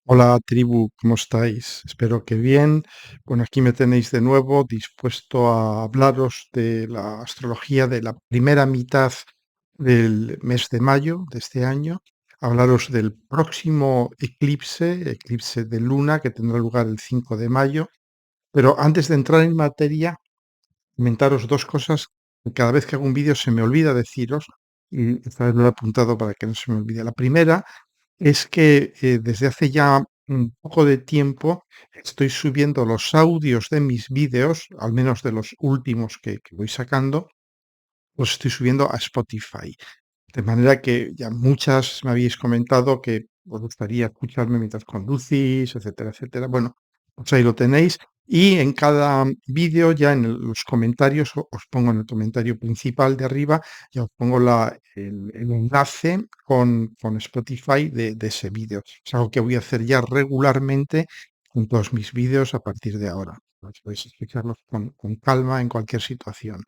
Hola tribu, ¿cómo estáis? Espero que bien. Bueno, aquí me tenéis de nuevo dispuesto a hablaros de la astrología de la primera mitad del mes de mayo de este año, hablaros del próximo eclipse de luna que tendrá lugar el 5 de mayo. Pero antes de entrar en materia, comentaros dos cosas que cada vez que hago un vídeo se me olvida deciros y esta vez lo he apuntado para que no se me olvide. La primera es que, desde hace ya un poco de tiempo estoy subiendo los audios de mis vídeos, al menos de los últimos que voy sacando, los estoy subiendo a Spotify. De manera que ya muchas me habéis comentado que os gustaría escucharme mientras conducís, etcétera, etcétera. Bueno, pues ahí lo tenéis. Y en cada vídeo, ya en los comentarios, os pongo en el comentario principal de arriba, ya os pongo el enlace con Spotify de ese vídeo. Es algo que voy a hacer ya regularmente en todos mis vídeos a partir de ahora. Podéis escucharlos con calma en cualquier situación.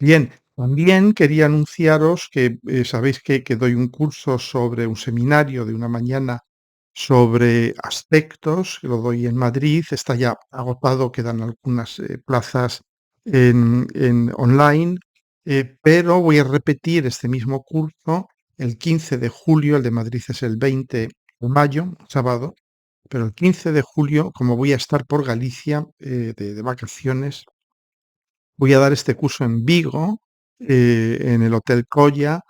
Bien, también quería anunciaros que sabéis que doy un curso sobre un seminario de una mañana sobre aspectos, que lo doy en Madrid, está ya agotado, quedan algunas plazas en online, pero voy a repetir este mismo curso el 15 de julio, el de Madrid es el 20 de mayo, sábado, pero el 15 de julio, como voy a estar por Galicia de vacaciones, voy a dar este curso en Vigo, en el Hotel Coya,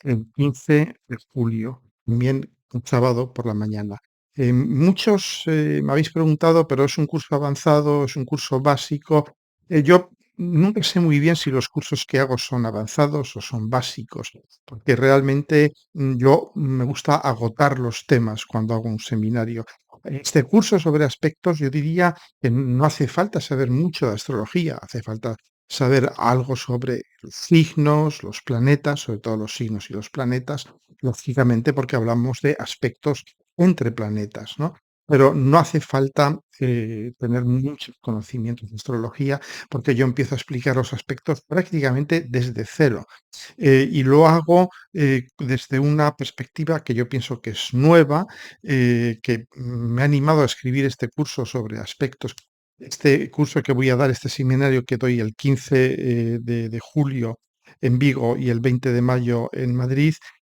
el 15 de julio, también un sábado por la mañana. Muchos me habéis preguntado, pero es un curso avanzado, es un curso básico. Yo nunca sé muy bien si los cursos que hago son avanzados o son básicos, porque realmente yo me gusta agotar los temas cuando hago un seminario. Este curso sobre aspectos, yo diría que no hace falta saber mucho de astrología, hace falta saber algo sobre los signos, los planetas, sobre todo los signos y los planetas, lógicamente porque hablamos de aspectos entre planetas, ¿no? Pero no hace falta tener muchos conocimientos de astrología porque yo empiezo a explicar los aspectos prácticamente desde cero. Y lo hago desde una perspectiva que yo pienso que es nueva, que me ha animado a escribir este curso sobre aspectos. Este curso que voy a dar, este seminario que doy el 15 de julio en Vigo y el 20 de mayo en Madrid,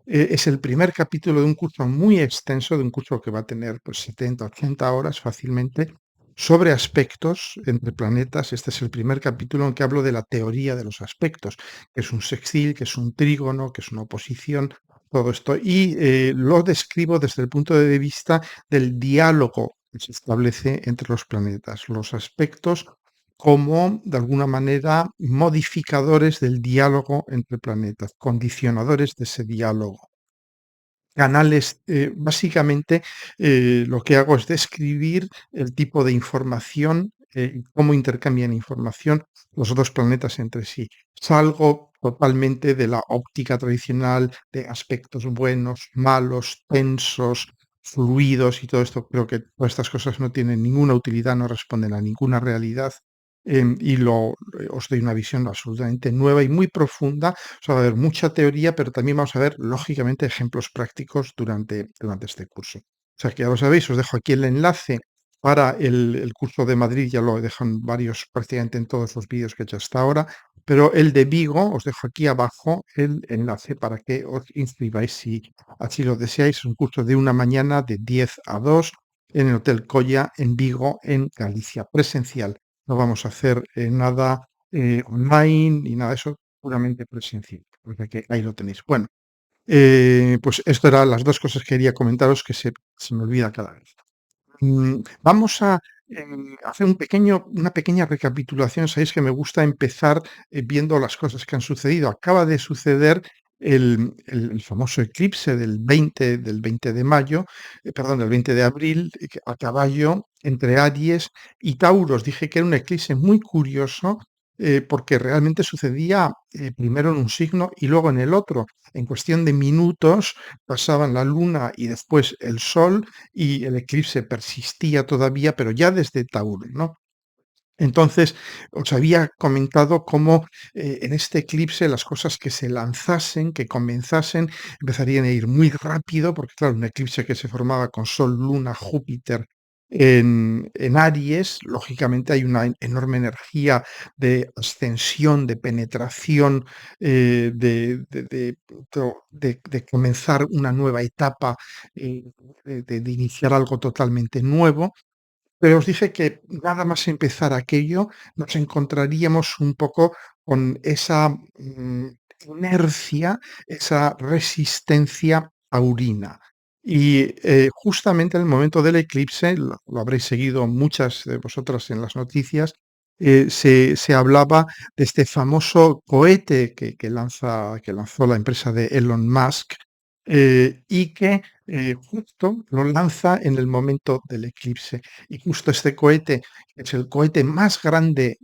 es el primer capítulo de un curso muy extenso, de un curso que va a tener pues 70, 80 horas fácilmente, sobre aspectos entre planetas. Este es el primer capítulo en que hablo de la teoría de los aspectos, que es un sextil, que es un trígono, que es una oposición, todo esto. Y lo describo desde el punto de vista del diálogo que se establece entre los planetas, los aspectos como, de alguna manera, modificadores del diálogo entre planetas, condicionadores de ese diálogo. Canales, básicamente, lo que hago es describir el tipo de información, y cómo intercambian información los dos planetas entre sí. Salgo totalmente de la óptica tradicional de aspectos buenos, malos, tensos, fluidos y todo esto. Creo que todas estas cosas no tienen ninguna utilidad, no responden a ninguna realidad, os doy una visión absolutamente nueva y muy profunda. O sea, va a haber mucha teoría, pero también vamos a ver, lógicamente, ejemplos prácticos durante este curso. O sea, que ya lo sabéis, os dejo aquí el enlace para el curso de Madrid, ya lo he dejado en varios, prácticamente en todos los vídeos que he hecho hasta ahora, pero el de Vigo, os dejo aquí abajo el enlace para que os inscribáis si así lo deseáis. Es un curso de una mañana de 10 a 2 en el Hotel Coya en Vigo, en Galicia, presencial. No vamos a hacer nada online ni nada de eso, puramente presencial. O sea que ahí lo tenéis. Bueno, pues esto eran las dos cosas que quería comentaros que se me olvida cada vez. Vamos a hacer una pequeña recapitulación. Sabéis que me gusta empezar viendo las cosas que han sucedido. Acaba de suceder el famoso eclipse del 20 de mayo, perdón, del 20 de abril, a caballo entre Aries y Tauros. Dije que era un eclipse muy curioso, porque realmente sucedía primero en un signo y luego en el otro. En cuestión de minutos pasaban la luna y después el sol y el eclipse persistía todavía, pero ya desde Tauro, ¿no? Entonces, os había comentado cómo, en este eclipse las cosas que se lanzasen, que comenzasen, empezarían a ir muy rápido, porque claro, un eclipse que se formaba con Sol, Luna, Júpiter en Aries, lógicamente hay una enorme energía de ascensión, de penetración, de comenzar una nueva etapa, eh, de iniciar algo totalmente nuevo. Pero os dije que nada más empezar aquello, nos encontraríamos un poco con esa, inercia, esa resistencia taurina. Y, justamente en el momento del eclipse, lo habréis seguido muchas de vosotras en las noticias, se hablaba de este famoso cohete que lanzó la empresa de Elon Musk, y que, justo lo lanza en el momento del eclipse. Y justo este cohete es el cohete más grande,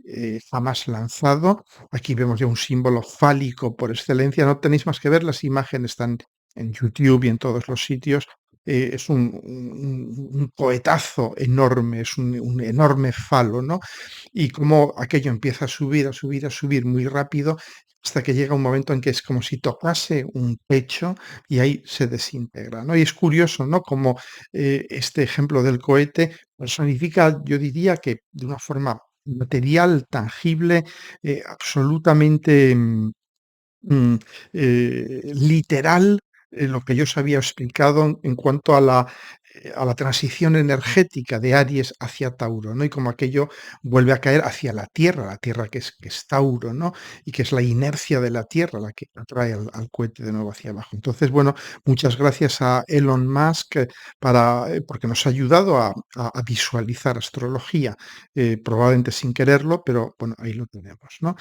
jamás lanzado. Aquí vemos ya un símbolo fálico por excelencia. No tenéis más que ver las imágenes, están en YouTube y en todos los sitios. Es un cohetazo enorme, es un enorme falo, ¿no? Y cómo aquello empieza a subir, a subir, a subir muy rápido, hasta que llega un momento en que es como si tocase un techo y ahí se desintegra, ¿no? Y es curioso, ¿no? Como, este ejemplo del cohete personifica, yo diría que de una forma material, tangible, absolutamente, mm, literal, lo que yo os había explicado en cuanto a la transición energética de Aries hacia Tauro, ¿no? Y como aquello vuelve a caer hacia la Tierra que es Tauro, ¿no? Y que es la inercia de la Tierra la que atrae al cohete de nuevo hacia abajo. Entonces, bueno, muchas gracias a Elon Musk, porque nos ha ayudado a visualizar astrología, probablemente sin quererlo, pero bueno, ahí lo tenemos, ¿no?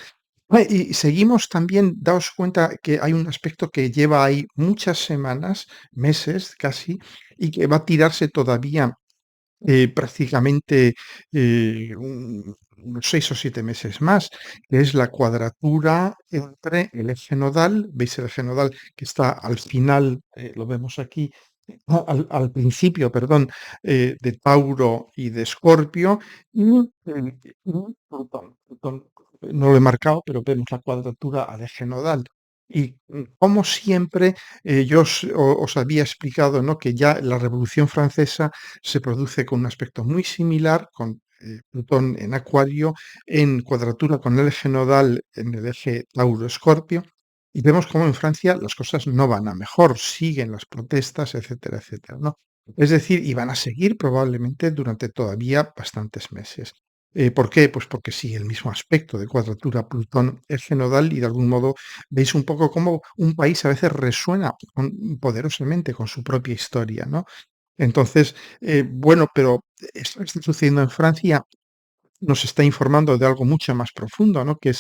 Y seguimos también, daos cuenta que hay un aspecto que lleva ahí muchas semanas, meses casi, y que va a tirarse todavía, prácticamente, unos 6 o 7 meses más, que es la cuadratura entre el eje nodal, ¿veis el eje nodal que está al final? Lo vemos aquí, al principio, perdón, de Tauro y de Escorpio, y Plutón. Plutón no lo he marcado, pero vemos la cuadratura al eje nodal. Y, como siempre, yo os había explicado, ¿no?, que ya la Revolución Francesa se produce con un aspecto muy similar, con, Plutón en Acuario, en cuadratura con el eje nodal en el eje Tauro-Escorpio, y vemos cómo en Francia las cosas no van a mejor, siguen las protestas, etcétera, etcétera, ¿no? Es decir, y van a seguir probablemente durante todavía bastantes meses. ¿Por qué? Pues porque sigue el mismo aspecto de cuadratura Plutón-eje nodal y de algún modo veis un poco cómo un país a veces resuena poderosamente con su propia historia, ¿no? Entonces, bueno, pero esto que está sucediendo en Francia nos está informando de algo mucho más profundo, ¿no? Que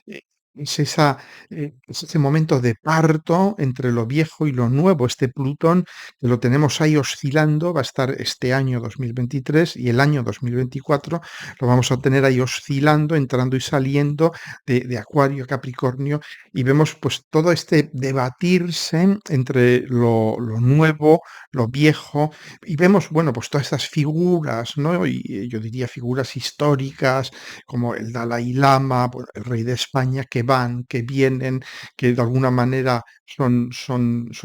eh, es ese momento de parto entre lo viejo y lo nuevo. Este Plutón que lo tenemos ahí oscilando, va a estar este año 2023 y el año 2024 lo vamos a tener ahí oscilando, entrando y saliendo de Acuario a Capricornio, y vemos pues todo este debatirse entre lo nuevo, lo viejo, y vemos, bueno, pues todas estas figuras, ¿no? Y yo diría figuras históricas como el Dalai Lama, bueno, el rey de España, que van, que vienen, que de alguna manera son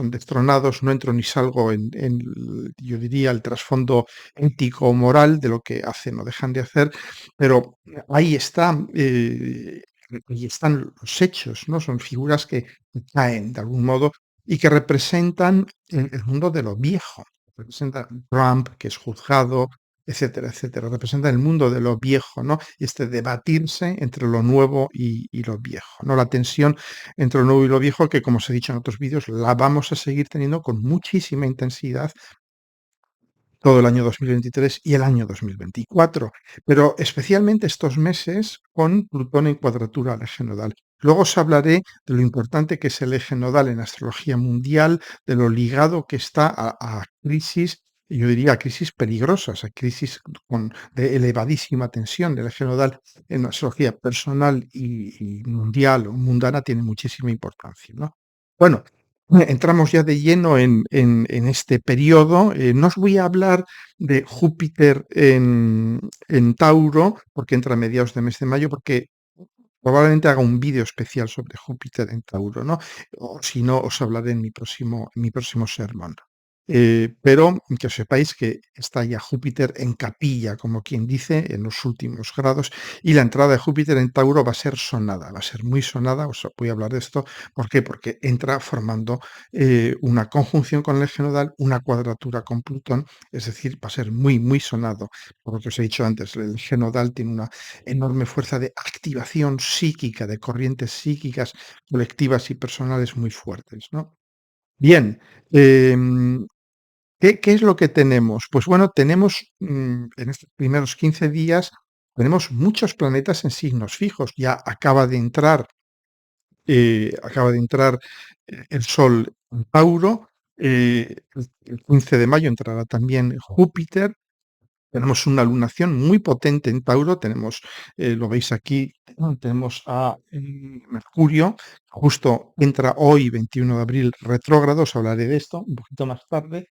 destronados. No entro ni salgo yo diría, el trasfondo ético o moral de lo que hacen o dejan de hacer, pero ahí está, ahí están los hechos, ¿no? Son figuras que caen de algún modo y que representan el mundo de lo viejo. Representa Trump, que es juzgado, etcétera, etcétera. Representa el mundo de lo viejo, ¿no? Y este debatirse entre lo nuevo y lo viejo, ¿no? La tensión entre lo nuevo y lo viejo que, como os he dicho en otros vídeos, la vamos a seguir teniendo con muchísima intensidad todo el año 2023 y el año 2024, pero especialmente estos meses con Plutón en cuadratura al eje nodal. Luego os hablaré de lo importante que es el eje nodal en astrología mundial, de lo ligado que está a crisis, yo diría a crisis peligrosas, a crisis de elevadísima tensión del eje nodal en astrología personal y mundial o mundana tiene muchísima importancia, ¿no? Bueno, entramos ya de lleno en este periodo. No os voy a hablar de Júpiter en Tauro, porque entra a mediados de mes de mayo, porque probablemente haga un vídeo especial sobre Júpiter en Tauro, ¿no? O si no, os hablaré en mi próximo sermón. Pero que os sepáis que está ya Júpiter en capilla, como quien dice, en los últimos grados, y la entrada de Júpiter en Tauro va a ser sonada, va a ser muy sonada, os voy a hablar de esto. ¿Por qué? Porque entra formando una conjunción con el eje nodal, una cuadratura con Plutón, es decir, va a ser muy, muy sonado. Por lo que os he dicho antes, el eje nodal tiene una enorme fuerza de activación psíquica, de corrientes psíquicas colectivas y personales muy fuertes, ¿no? Bien, ¿qué es lo que tenemos? Pues bueno, tenemos en estos primeros 15 días, tenemos muchos planetas en signos fijos. Ya acaba de entrar el Sol en Tauro. El 15 de mayo entrará también Júpiter. Tenemos una lunación muy potente en Tauro. Lo veis aquí, tenemos a Mercurio, justo entra hoy, 21 de abril, retrógrado. Os hablaré de esto un poquito más tarde.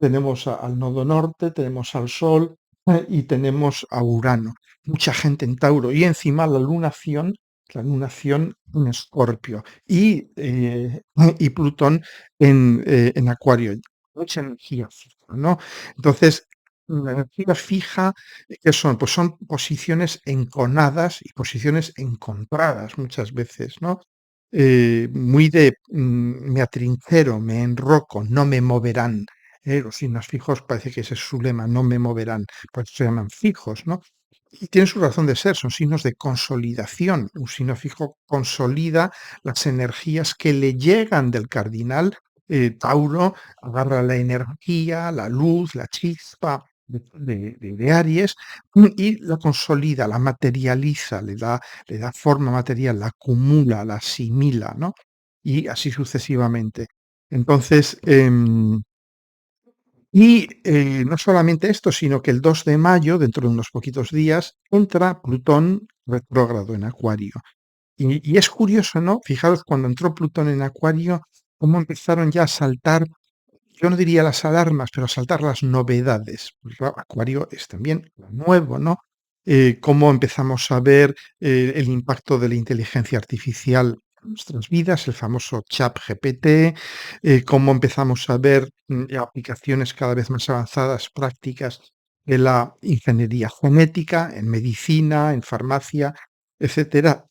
Tenemos al nodo norte, tenemos al Sol y tenemos a Urano. Mucha gente en Tauro y encima la lunación en Escorpio y Plutón en Acuario. Mucha energía fija, ¿no? Entonces, la energía fija, ¿qué son? Pues son posiciones enconadas y posiciones encontradas muchas veces, ¿no? Muy de me atrinchero, me enroco, no me moverán. Los signos fijos parece que ese es su lema, no me moverán, por eso se llaman fijos, ¿no? Y tiene su razón de ser, son signos de consolidación. Un signo fijo consolida las energías que le llegan del cardinal. Tauro agarra la energía, la luz, la chispa de Aries y la consolida, la materializa, le da forma material, la acumula, la asimila, ¿no? Y así sucesivamente. Entonces, no solamente esto, sino que el 2 de mayo, dentro de unos poquitos días, entra Plutón retrógrado en Acuario. Y es curioso, ¿no? Fijaros, cuando entró Plutón en Acuario, cómo empezaron ya a saltar, yo no diría las alarmas, pero a saltar las novedades. Porque, claro, Acuario es también lo nuevo, ¿no? Cómo empezamos a ver el impacto de la inteligencia artificial en nuestras vidas, el famoso ChatGPT, cómo empezamos a ver aplicaciones cada vez más avanzadas, prácticas de la ingeniería genética, en medicina, en farmacia, etcétera.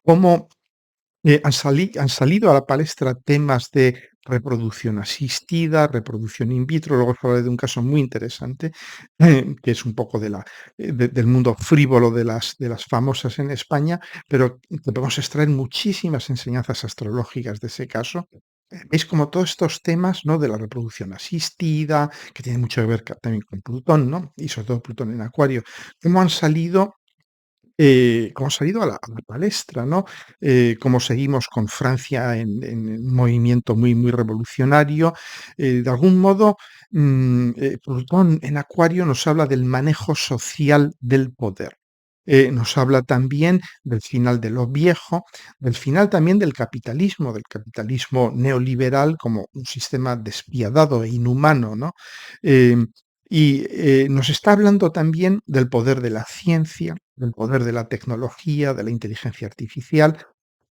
Cómo han salido a la palestra temas de reproducción asistida, reproducción in vitro. Luego os hablaré de un caso muy interesante, que es un poco del mundo frívolo de las famosas en España, pero que podemos extraer muchísimas enseñanzas astrológicas de ese caso. Veis como todos estos temas, ¿no? De la reproducción asistida, que tiene mucho que ver también con Plutón, ¿no? Y sobre todo Plutón en Acuario, cómo han salido cómo ha salido a la palestra, ¿no? Cómo seguimos con Francia en un movimiento muy, muy revolucionario. De algún modo, Plutón en Acuario nos habla del manejo social del poder. Nos habla también del final de lo viejo, del final también del capitalismo neoliberal como un sistema despiadado e inhumano, ¿no? Em, nos está hablando también del poder de la ciencia, del poder de la tecnología, de la inteligencia artificial.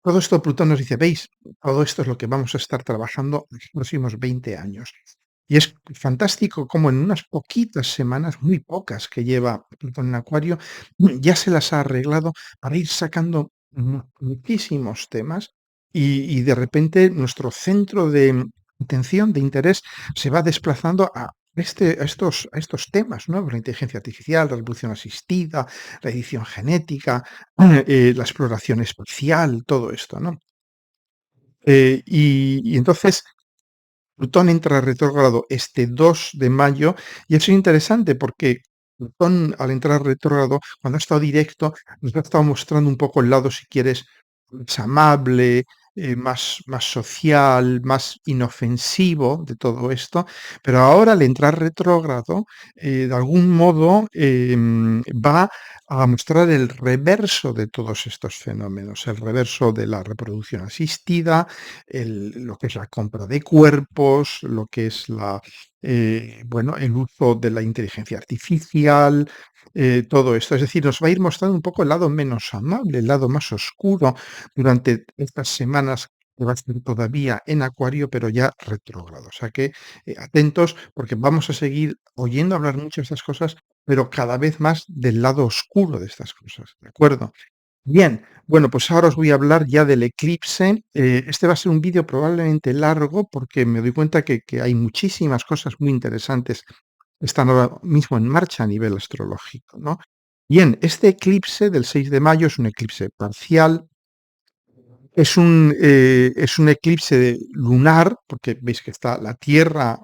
Todo esto Plutón nos dice, veis, todo esto es lo que vamos a estar trabajando en los próximos 20 años. Y es fantástico cómo en unas poquitas semanas, muy pocas que lleva Plutón en Acuario, ya se las ha arreglado para ir sacando muchísimos temas y de repente nuestro centro de atención, de interés, se va desplazando a estos temas, ¿no? Pues la inteligencia artificial, la reproducción asistida, la edición genética, la exploración espacial, todo esto, ¿no? Y entonces Plutón entra retrógrado este 2 de mayo y eso es interesante porque Plutón al entrar retrógrado, cuando ha estado directo, nos ha estado mostrando un poco el lado, si quieres, más amable, más social, más inofensivo de todo esto, pero ahora al entrar retrógrado, de algún modo va a mostrar el reverso de todos estos fenómenos, el reverso de la reproducción asistida, lo que es la compra de cuerpos, lo que es bueno, el uso de la inteligencia artificial, todo esto. Es decir, nos va a ir mostrando un poco el lado menos amable, el lado más oscuro durante estas semanas que va a ser todavía en Acuario, pero ya retrógrado. O sea que atentos porque vamos a seguir oyendo hablar mucho de estas cosas, pero cada vez más del lado oscuro de estas cosas, ¿de acuerdo? Bien, bueno, pues ahora os voy a hablar ya del eclipse. Este va a ser un vídeo probablemente largo porque me doy cuenta que hay muchísimas cosas muy interesantes que están ahora mismo en marcha a nivel astrológico, ¿no? Bien, este eclipse del 6 de mayo es un eclipse parcial, es un eclipse lunar, porque veis que está la Tierra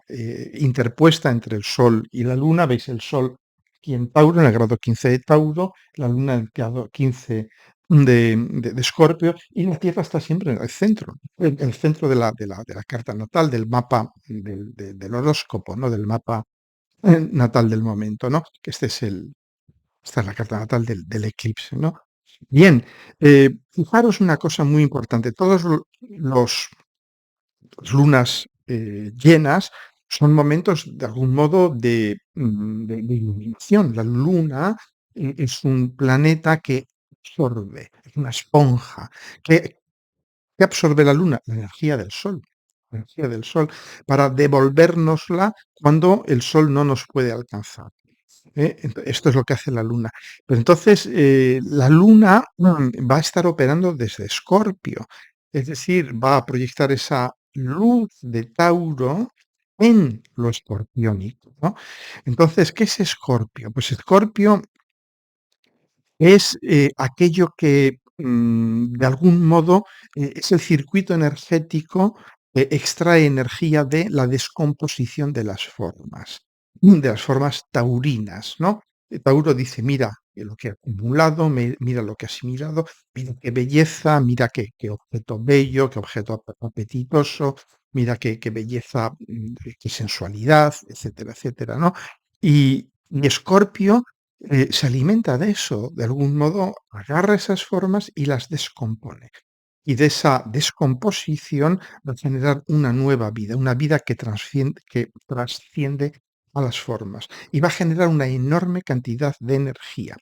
interpuesta entre el Sol y la Luna. Veis el Sol aquí en Tauro, en el grado 15 de Tauro, la Luna en el grado 15 de Escorpio, y la Tierra está siempre en el centro de la carta natal, del mapa del horóscopo, ¿no? Del mapa natal del momento, ¿no? Que esta es la carta natal del eclipse, ¿no? Bien, fijaros una cosa muy importante. Todos los lunas llenas son momentos, de algún modo, de iluminación. La luna es un planeta que absorbe, es una esponja. ¿Qué absorbe la luna? La energía del sol. La energía del sol, para devolvérnosla cuando el sol no nos puede alcanzar. Esto es lo que hace la Luna. Pero entonces, la Luna va a estar operando desde Escorpio, es decir, va a proyectar esa luz de Tauro en lo escorpiónico, ¿no? Entonces, ¿qué es Escorpio? Pues Escorpio es aquello que, de algún modo, es el circuito energético que extrae energía de la descomposición de las formas taurinas, ¿no? Tauro dice: "Mira lo que he acumulado, mira lo que he asimilado, mira qué belleza, mira qué objeto bello, qué objeto apetitoso, mira qué belleza, qué sensualidad", etcétera, etcétera, ¿no? Y Escorpio se alimenta de eso, de algún modo agarra esas formas y las descompone. Y de esa descomposición va a generar una nueva vida, una vida que trasciende a las formas y va a generar una enorme cantidad de energía.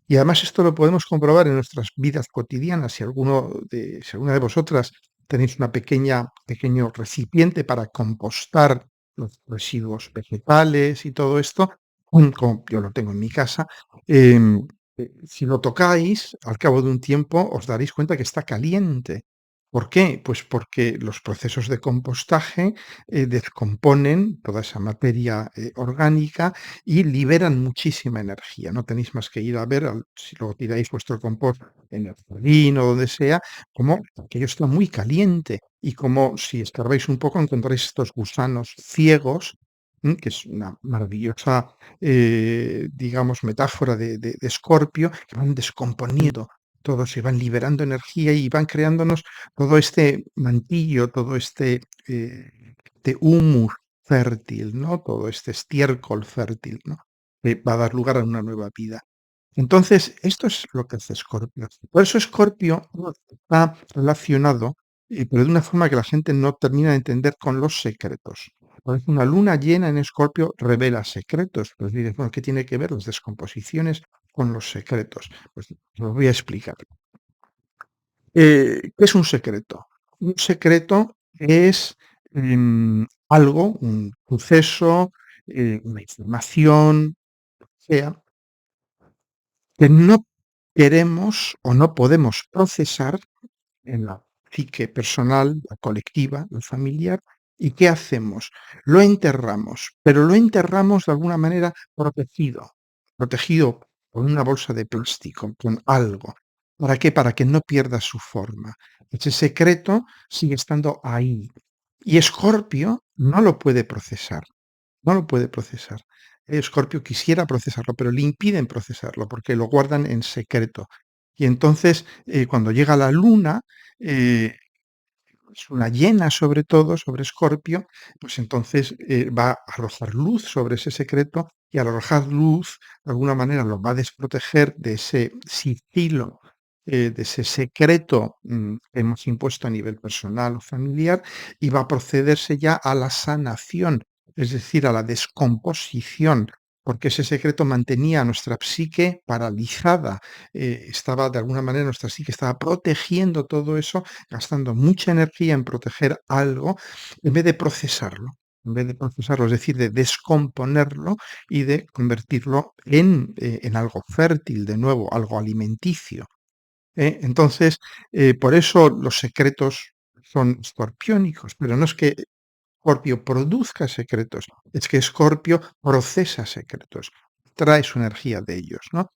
Y además esto lo podemos comprobar en nuestras vidas cotidianas. Si alguna de vosotras tenéis pequeño recipiente para compostar los residuos vegetales y todo esto, como yo lo tengo en mi casa, si lo tocáis, al cabo de un tiempo os daréis cuenta que está caliente. ¿Por qué? Pues porque los procesos de compostaje descomponen toda esa materia orgánica y liberan muchísima energía. No tenéis más que ir a ver, si lo tiráis vuestro compost en el jardín o donde sea, como aquello está muy caliente y como si escarbáis un poco encontráis estos gusanos ciegos, que es una maravillosa, digamos, metáfora de Escorpio, que van descomponiendo todo, se van liberando energía y van creándonos todo este mantillo, todo este humus fértil, ¿no? Todo este estiércol fértil, ¿no? Que va a dar lugar a una nueva vida. Entonces, esto es lo que hace Escorpio. Por eso Escorpio está relacionado, pero de una forma que la gente no termina de entender, con los secretos. Por eso una luna llena en Escorpio revela secretos. Pues dices, bueno, ¿qué tiene que ver las descomposiciones con los secretos? Pues lo voy a explicar. ¿Qué es un secreto? Un secreto es algo, un suceso, una información, sea, que no queremos o no podemos procesar en la psique personal, la colectiva, la familiar. ¿Y qué hacemos? Lo enterramos, pero lo enterramos de alguna manera protegido con una bolsa de plástico, con algo. ¿Para qué? Para que no pierda su forma. Ese secreto sigue estando ahí. Y Escorpio no lo puede procesar. No lo puede procesar. Escorpio quisiera procesarlo, pero le impiden procesarlo porque lo guardan en secreto. Y entonces, cuando llega la luna, eh, es una llena sobre todo, sobre Escorpio, pues entonces va a arrojar luz sobre ese secreto y al arrojar luz, de alguna manera los va a desproteger de ese sigilo, de ese secreto que hemos impuesto a nivel personal o familiar, y va a procederse ya a la sanación, es decir, a la descomposición, porque ese secreto mantenía a nuestra psique paralizada, estaba de alguna manera nuestra psique estaba protegiendo todo eso, gastando mucha energía en proteger algo en vez de procesarlo. En vez de procesarlo, es decir, de descomponerlo y de convertirlo en algo fértil, de nuevo, algo alimenticio. Entonces, por eso los secretos son escorpiónicos, pero no es que Escorpio produzca secretos, es que Escorpio procesa secretos, trae su energía de ellos, ¿no?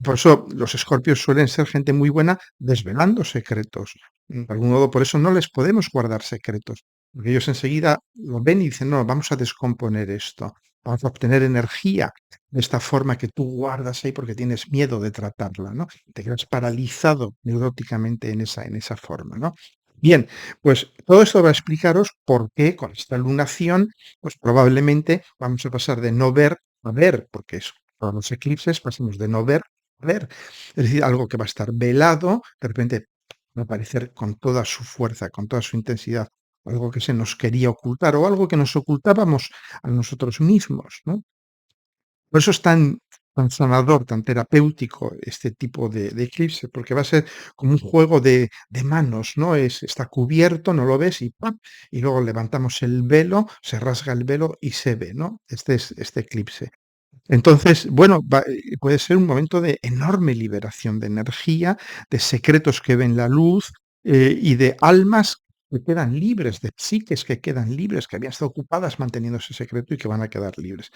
Por eso los escorpios suelen ser gente muy buena desvelando secretos. De algún modo, por eso no les podemos guardar secretos, porque ellos enseguida lo ven y dicen, no, vamos a descomponer esto, vamos a obtener energía de esta forma que tú guardas ahí porque tienes miedo de tratarla, ¿no? Te quedas paralizado neuróticamente en esa forma, ¿no? Bien, pues todo esto va a explicaros por qué con esta lunación, pues probablemente vamos a pasar de no ver a ver, porque es, todos los eclipses pasamos de no ver a ver. Es decir, algo que va a estar velado, de repente va a aparecer con toda su fuerza, con toda su intensidad, algo que se nos quería ocultar o algo que nos ocultábamos a nosotros mismos, ¿no? Por eso es tan sanador, tan terapéutico este tipo de eclipse, porque va a ser como un juego de manos, ¿no? Está cubierto, no lo ves y ¡pam! Y luego levantamos el velo, se rasga el velo y se ve, ¿no? Este es este eclipse. Entonces, bueno, puede ser un momento de enorme liberación de energía, de secretos que ven la luz, y de almas que quedan libres, de psiques que quedan libres, que habían estado ocupadas manteniendo ese secreto y que van a quedar libres.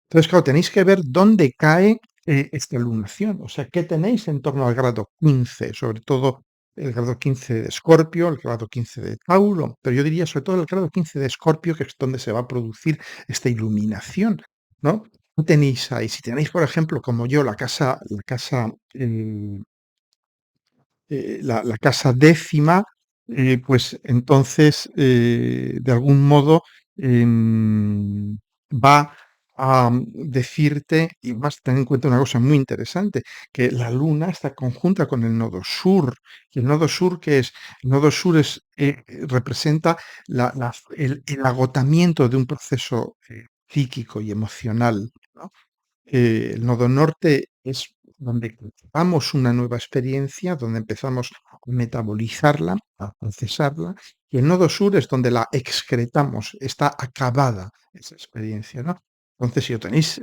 Entonces, claro, tenéis que ver dónde cae, esta lunación, o sea, qué tenéis en torno al grado 15, sobre todo el grado 15 de Escorpio, el grado 15 de Tauro, pero yo diría sobre todo el grado 15 de Escorpio, que es donde se va a producir esta iluminación, ¿no? ¿Qué tenéis ahí? Si tenéis, por ejemplo, como yo, la casa décima, pues entonces, de algún modo, va a decirte, y vas a tener en cuenta una cosa muy interesante, que la luna está conjunta con el nodo sur. ¿Y el nodo sur qué es? El nodo sur representa el agotamiento de un proceso psíquico y emocional, ¿no? El nodo norte es donde cultivamos una nueva experiencia, donde empezamos a metabolizarla, a procesarla, y el nodo sur es donde la excretamos, está acabada esa experiencia, ¿no? Entonces, si lo tenéis,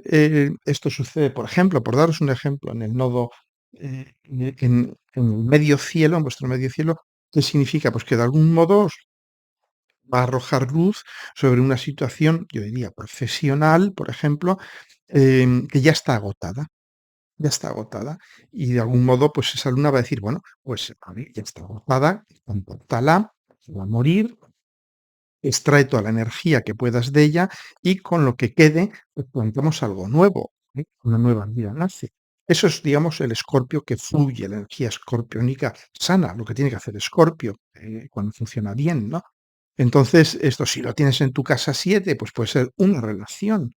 esto sucede, por ejemplo, por daros un ejemplo, en el nodo, en el medio cielo, en vuestro medio cielo, ¿qué significa? Pues que de algún modo os va a arrojar luz sobre una situación, yo diría, profesional, por ejemplo, que ya está agotada. Y de algún modo, pues esa luna va a decir, bueno, pues a ver, ya está agotada, compórtala, se va a morir, extrae toda la energía que puedas de ella y con lo que quede, pues plantamos algo nuevo, una nueva vida nace. Eso es, digamos, el escorpio que fluye, la energía escorpiónica sana, lo que tiene que hacer Escorpio, cuando funciona bien, ¿no? Entonces, esto si lo tienes en tu casa 7 pues puede ser una relación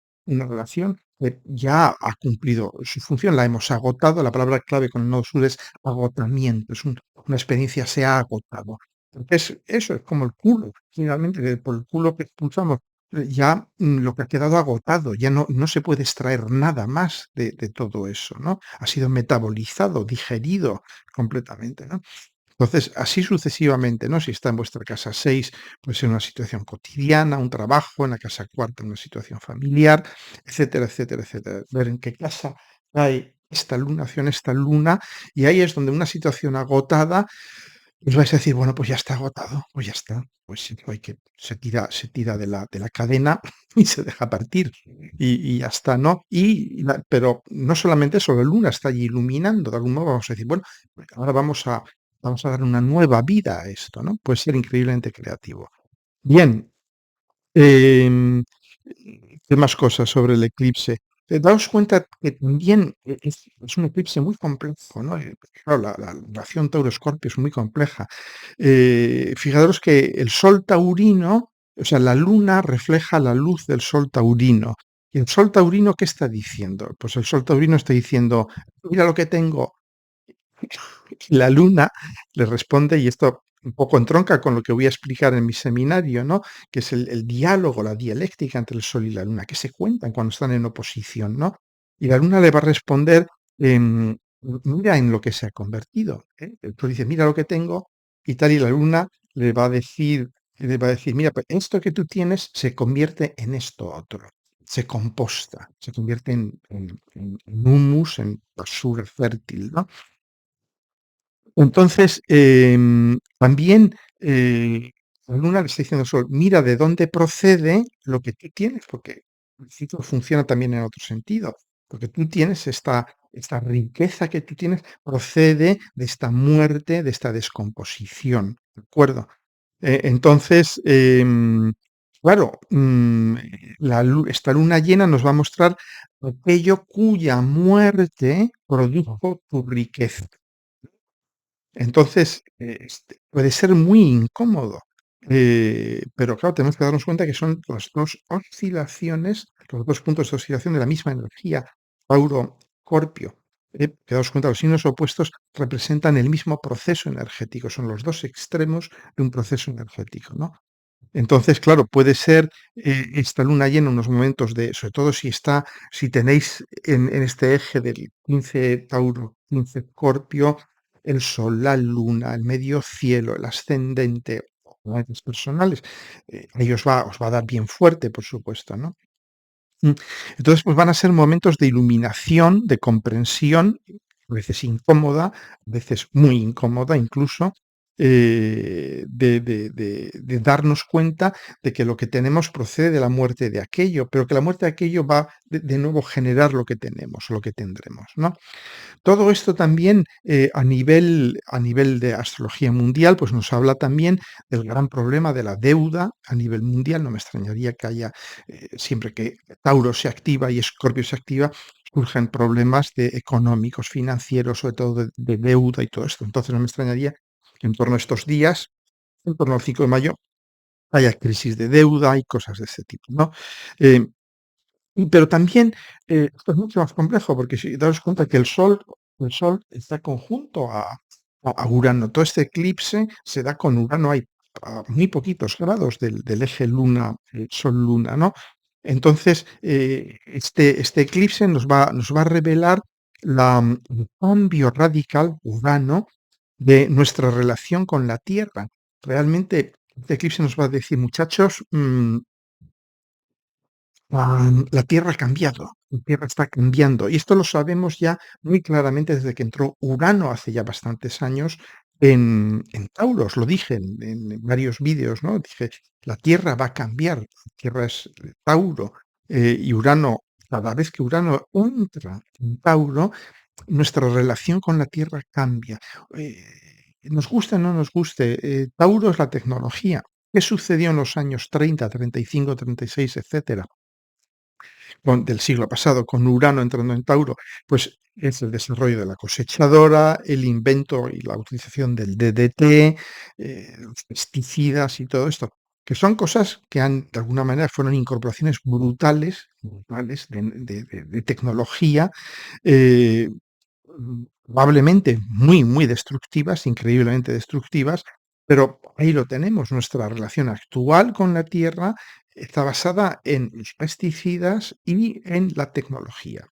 que ya ha cumplido su función, la hemos agotado, la palabra clave con el nodo sur es agotamiento, una experiencia se ha agotado. Entonces, eso es como el culo, finalmente, que por el culo que expulsamos, ya lo que ha quedado agotado, ya no se puede extraer nada más de todo eso, ¿no? Ha sido metabolizado, digerido completamente, ¿no? Entonces, así sucesivamente, ¿no? Si está en vuestra casa 6 puede ser una situación cotidiana, un trabajo, en la casa cuarta, una situación familiar, etcétera, etcétera, etcétera. Ver en qué casa cae esta lunación, esta luna, y ahí es donde una situación agotada, pues vais a decir, bueno, pues ya está agotado, pues ya está, pues sí, hay que, se tira de la cadena y se deja partir, y ya está, ¿no? Pero no solamente eso, la luna está allí iluminando, de algún modo vamos a decir, bueno, pues ahora vamos a dar una nueva vida a esto, ¿no? Puede ser increíblemente creativo. Bien, em, ¿qué más cosas sobre el eclipse? Daos cuenta que también es un eclipse muy complejo, ¿no? Claro, la relación Tauro-Escorpio es muy compleja. Fijaros que el sol taurino, o sea, la luna refleja la luz del sol taurino. ¿Y el sol taurino qué está diciendo? Pues el sol taurino está diciendo, mira lo que tengo. Y la luna le responde, y esto un poco entronca con lo que voy a explicar en mi seminario, ¿no? Que es el diálogo, la dialéctica entre el sol y la luna, que se cuentan cuando están en oposición, ¿no? Y la luna le va a responder, mira en lo que se ha convertido. ¿Eh? El sol dice, mira lo que tengo, y tal, y la luna le va a decir, mira, pues esto que tú tienes se convierte en esto otro, se composta, se convierte en humus, en basura fértil, ¿no? Entonces, también, la luna le está diciendo al sol: "Mira de dónde procede lo que tú tienes", porque el ciclo funciona también en otro sentido, porque tú tienes esta riqueza que tú tienes procede de esta muerte, de esta descomposición, ¿de acuerdo? Entonces, claro, esta luna llena nos va a mostrar aquello cuya muerte produjo tu riqueza. Entonces, puede ser muy incómodo, pero claro, tenemos que darnos cuenta que son las 2 oscilaciones, los 2 puntos de oscilación de la misma energía, Tauro-Escorpio. Que daos cuenta, los signos opuestos representan el mismo proceso energético, son los 2 extremos de un proceso energético, ¿no? Entonces, claro, puede ser, esta luna llena unos momentos de sobre todo si tenéis en este eje del 15 Tauro, 15 Escorpio, el Sol, la Luna, el medio cielo, el ascendente, o planetas personales, ahí os va a dar bien fuerte, por supuesto, ¿no? Mm, entonces, pues van a ser momentos de iluminación, de comprensión, a veces incómoda, a veces muy incómoda incluso, de darnos cuenta de que lo que tenemos procede de la muerte de aquello, pero que la muerte de aquello va de nuevo generar lo que tenemos, lo que tendremos, ¿no? Todo esto también, a nivel de astrología mundial, pues nos habla también del gran problema de la deuda a nivel mundial. No me extrañaría que haya, siempre que Tauro se activa y Escorpio se activa, surgen problemas económicos, financieros, sobre todo de deuda y todo esto. Entonces no me extrañaría que en torno a estos días, en torno al 5 de mayo, haya crisis de deuda y cosas de ese tipo, ¿no? Eh, pero también, esto es mucho más complejo, porque si daos cuenta que el Sol está conjunto a Urano. Todo este eclipse se da con Urano, hay a muy poquitos grados del eje luna, Sol-Luna, ¿no? Entonces, este eclipse nos va a revelar el cambio radical, Urano, de nuestra relación con la Tierra. Realmente, este eclipse nos va a decir: "Muchachos, la Tierra ha cambiado, la Tierra está cambiando, y esto lo sabemos ya muy claramente desde que entró Urano hace ya bastantes años en Tauro. Os lo dije en varios vídeos, ¿no? Dije, la Tierra va a cambiar, la Tierra es Tauro, y Urano, cada vez que Urano entra en Tauro, nuestra relación con la Tierra cambia. Eh, Nos guste o no nos guste, Tauro es la tecnología. ¿Qué sucedió en los años 30, 35, 36, etcétera? Del siglo pasado, con Urano entrando en Tauro, pues es el desarrollo de la cosechadora, el invento y la utilización del DDT, los pesticidas y todo esto, que son cosas que de alguna manera fueron incorporaciones brutales, brutales de tecnología, eh, probablemente muy, muy destructivas, increíblemente destructivas, pero ahí lo tenemos. Nuestra relación actual con la Tierra está basada en los pesticidas y en la tecnología.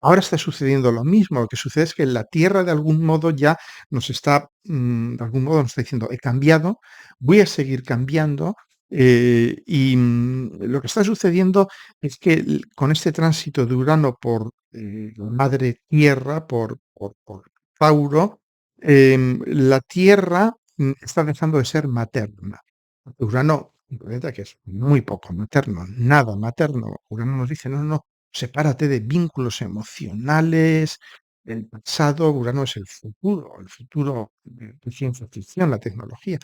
Ahora está sucediendo lo mismo. Lo que sucede es que la Tierra de algún modo ya de algún modo nos está diciendo, he cambiado, voy a seguir cambiando. Y lo que está sucediendo es que con este tránsito de Urano por la madre Tierra, por Tauro, la Tierra está dejando de ser materna. Urano, un planeta que es muy poco materno, nada materno. Urano nos dice, no, no, no, sepárate de vínculos emocionales, del pasado. Urano es el futuro de ciencia ficción, la tecnología.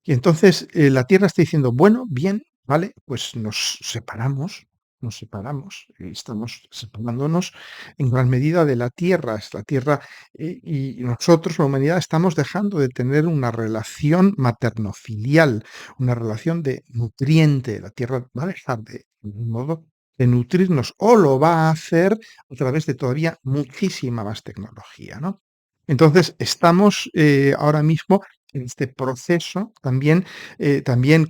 Y entonces, la Tierra está diciendo: "Bueno, bien, vale, pues nos separamos, estamos separándonos en gran medida de la Tierra". Es la Tierra, y nosotros, la humanidad, estamos dejando de tener una relación materno-filial, una relación de nutriente. La Tierra va a dejar un modo de nutrirnos, o lo va a hacer a través de todavía muchísima más tecnología, ¿no? Entonces, estamos, ahora mismo en este proceso también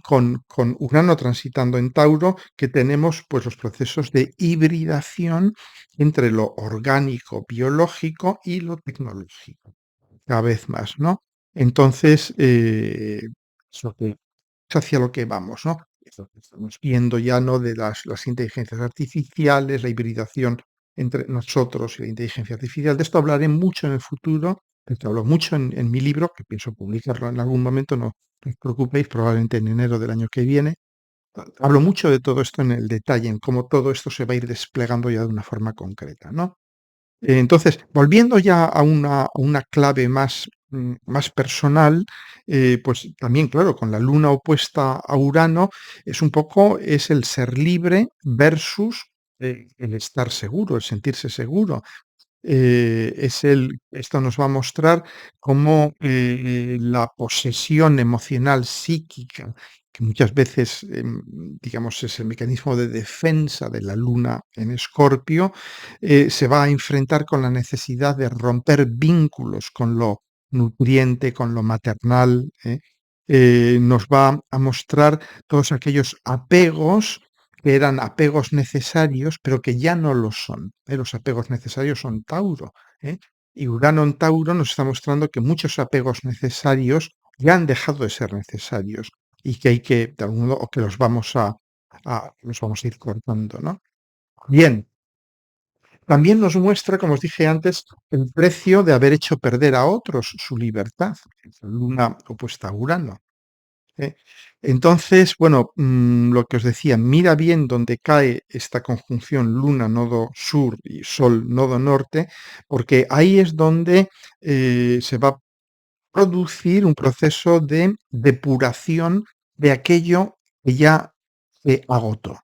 con Urano transitando en Tauro, que tenemos, pues, los procesos de hibridación entre lo orgánico, biológico y lo tecnológico, cada vez más, ¿no? Entonces, es lo que es hacia lo que vamos, ¿no? Es lo que estamos viendo ya, ¿no? De las inteligencias artificiales, la hibridación entre nosotros y la inteligencia artificial. De esto hablaré mucho en el futuro, de esto hablo mucho en mi libro, que pienso publicarlo en algún momento, no os preocupéis, probablemente en enero del año que viene. Hablo mucho de todo esto en el detalle, en cómo todo esto se va a ir desplegando ya de una forma concreta, ¿no? Entonces, volviendo ya a una clave más personal, pues también, claro, con la luna opuesta a Urano, es el ser libre versus, el estar seguro, el sentirse seguro. Esto nos va a mostrar cómo la posesión emocional psíquica, que muchas veces, digamos, es el mecanismo de defensa de la luna en Escorpio, se va a enfrentar con la necesidad de romper vínculos con lo nutriente, con lo maternal, ¿eh? Nos va a mostrar todos aquellos apegos que eran apegos necesarios, pero que ya no lo son, ¿eh? Los apegos necesarios son Tauro, ¿eh? Y Urano en Tauro nos está mostrando que muchos apegos necesarios ya han dejado de ser necesarios y que hay que, de algún modo, o que los vamos a ir cortando, ¿no? Bien, también nos muestra, como os dije antes, el precio de haber hecho perder a otros su libertad, la luna opuesta a Urano. ¿Eh? Entonces, bueno, lo que os decía, mira bien dónde cae esta conjunción Luna, nodo sur y Sol, nodo norte, porque ahí es donde se va a producir un proceso de depuración de aquello que ya se agotó,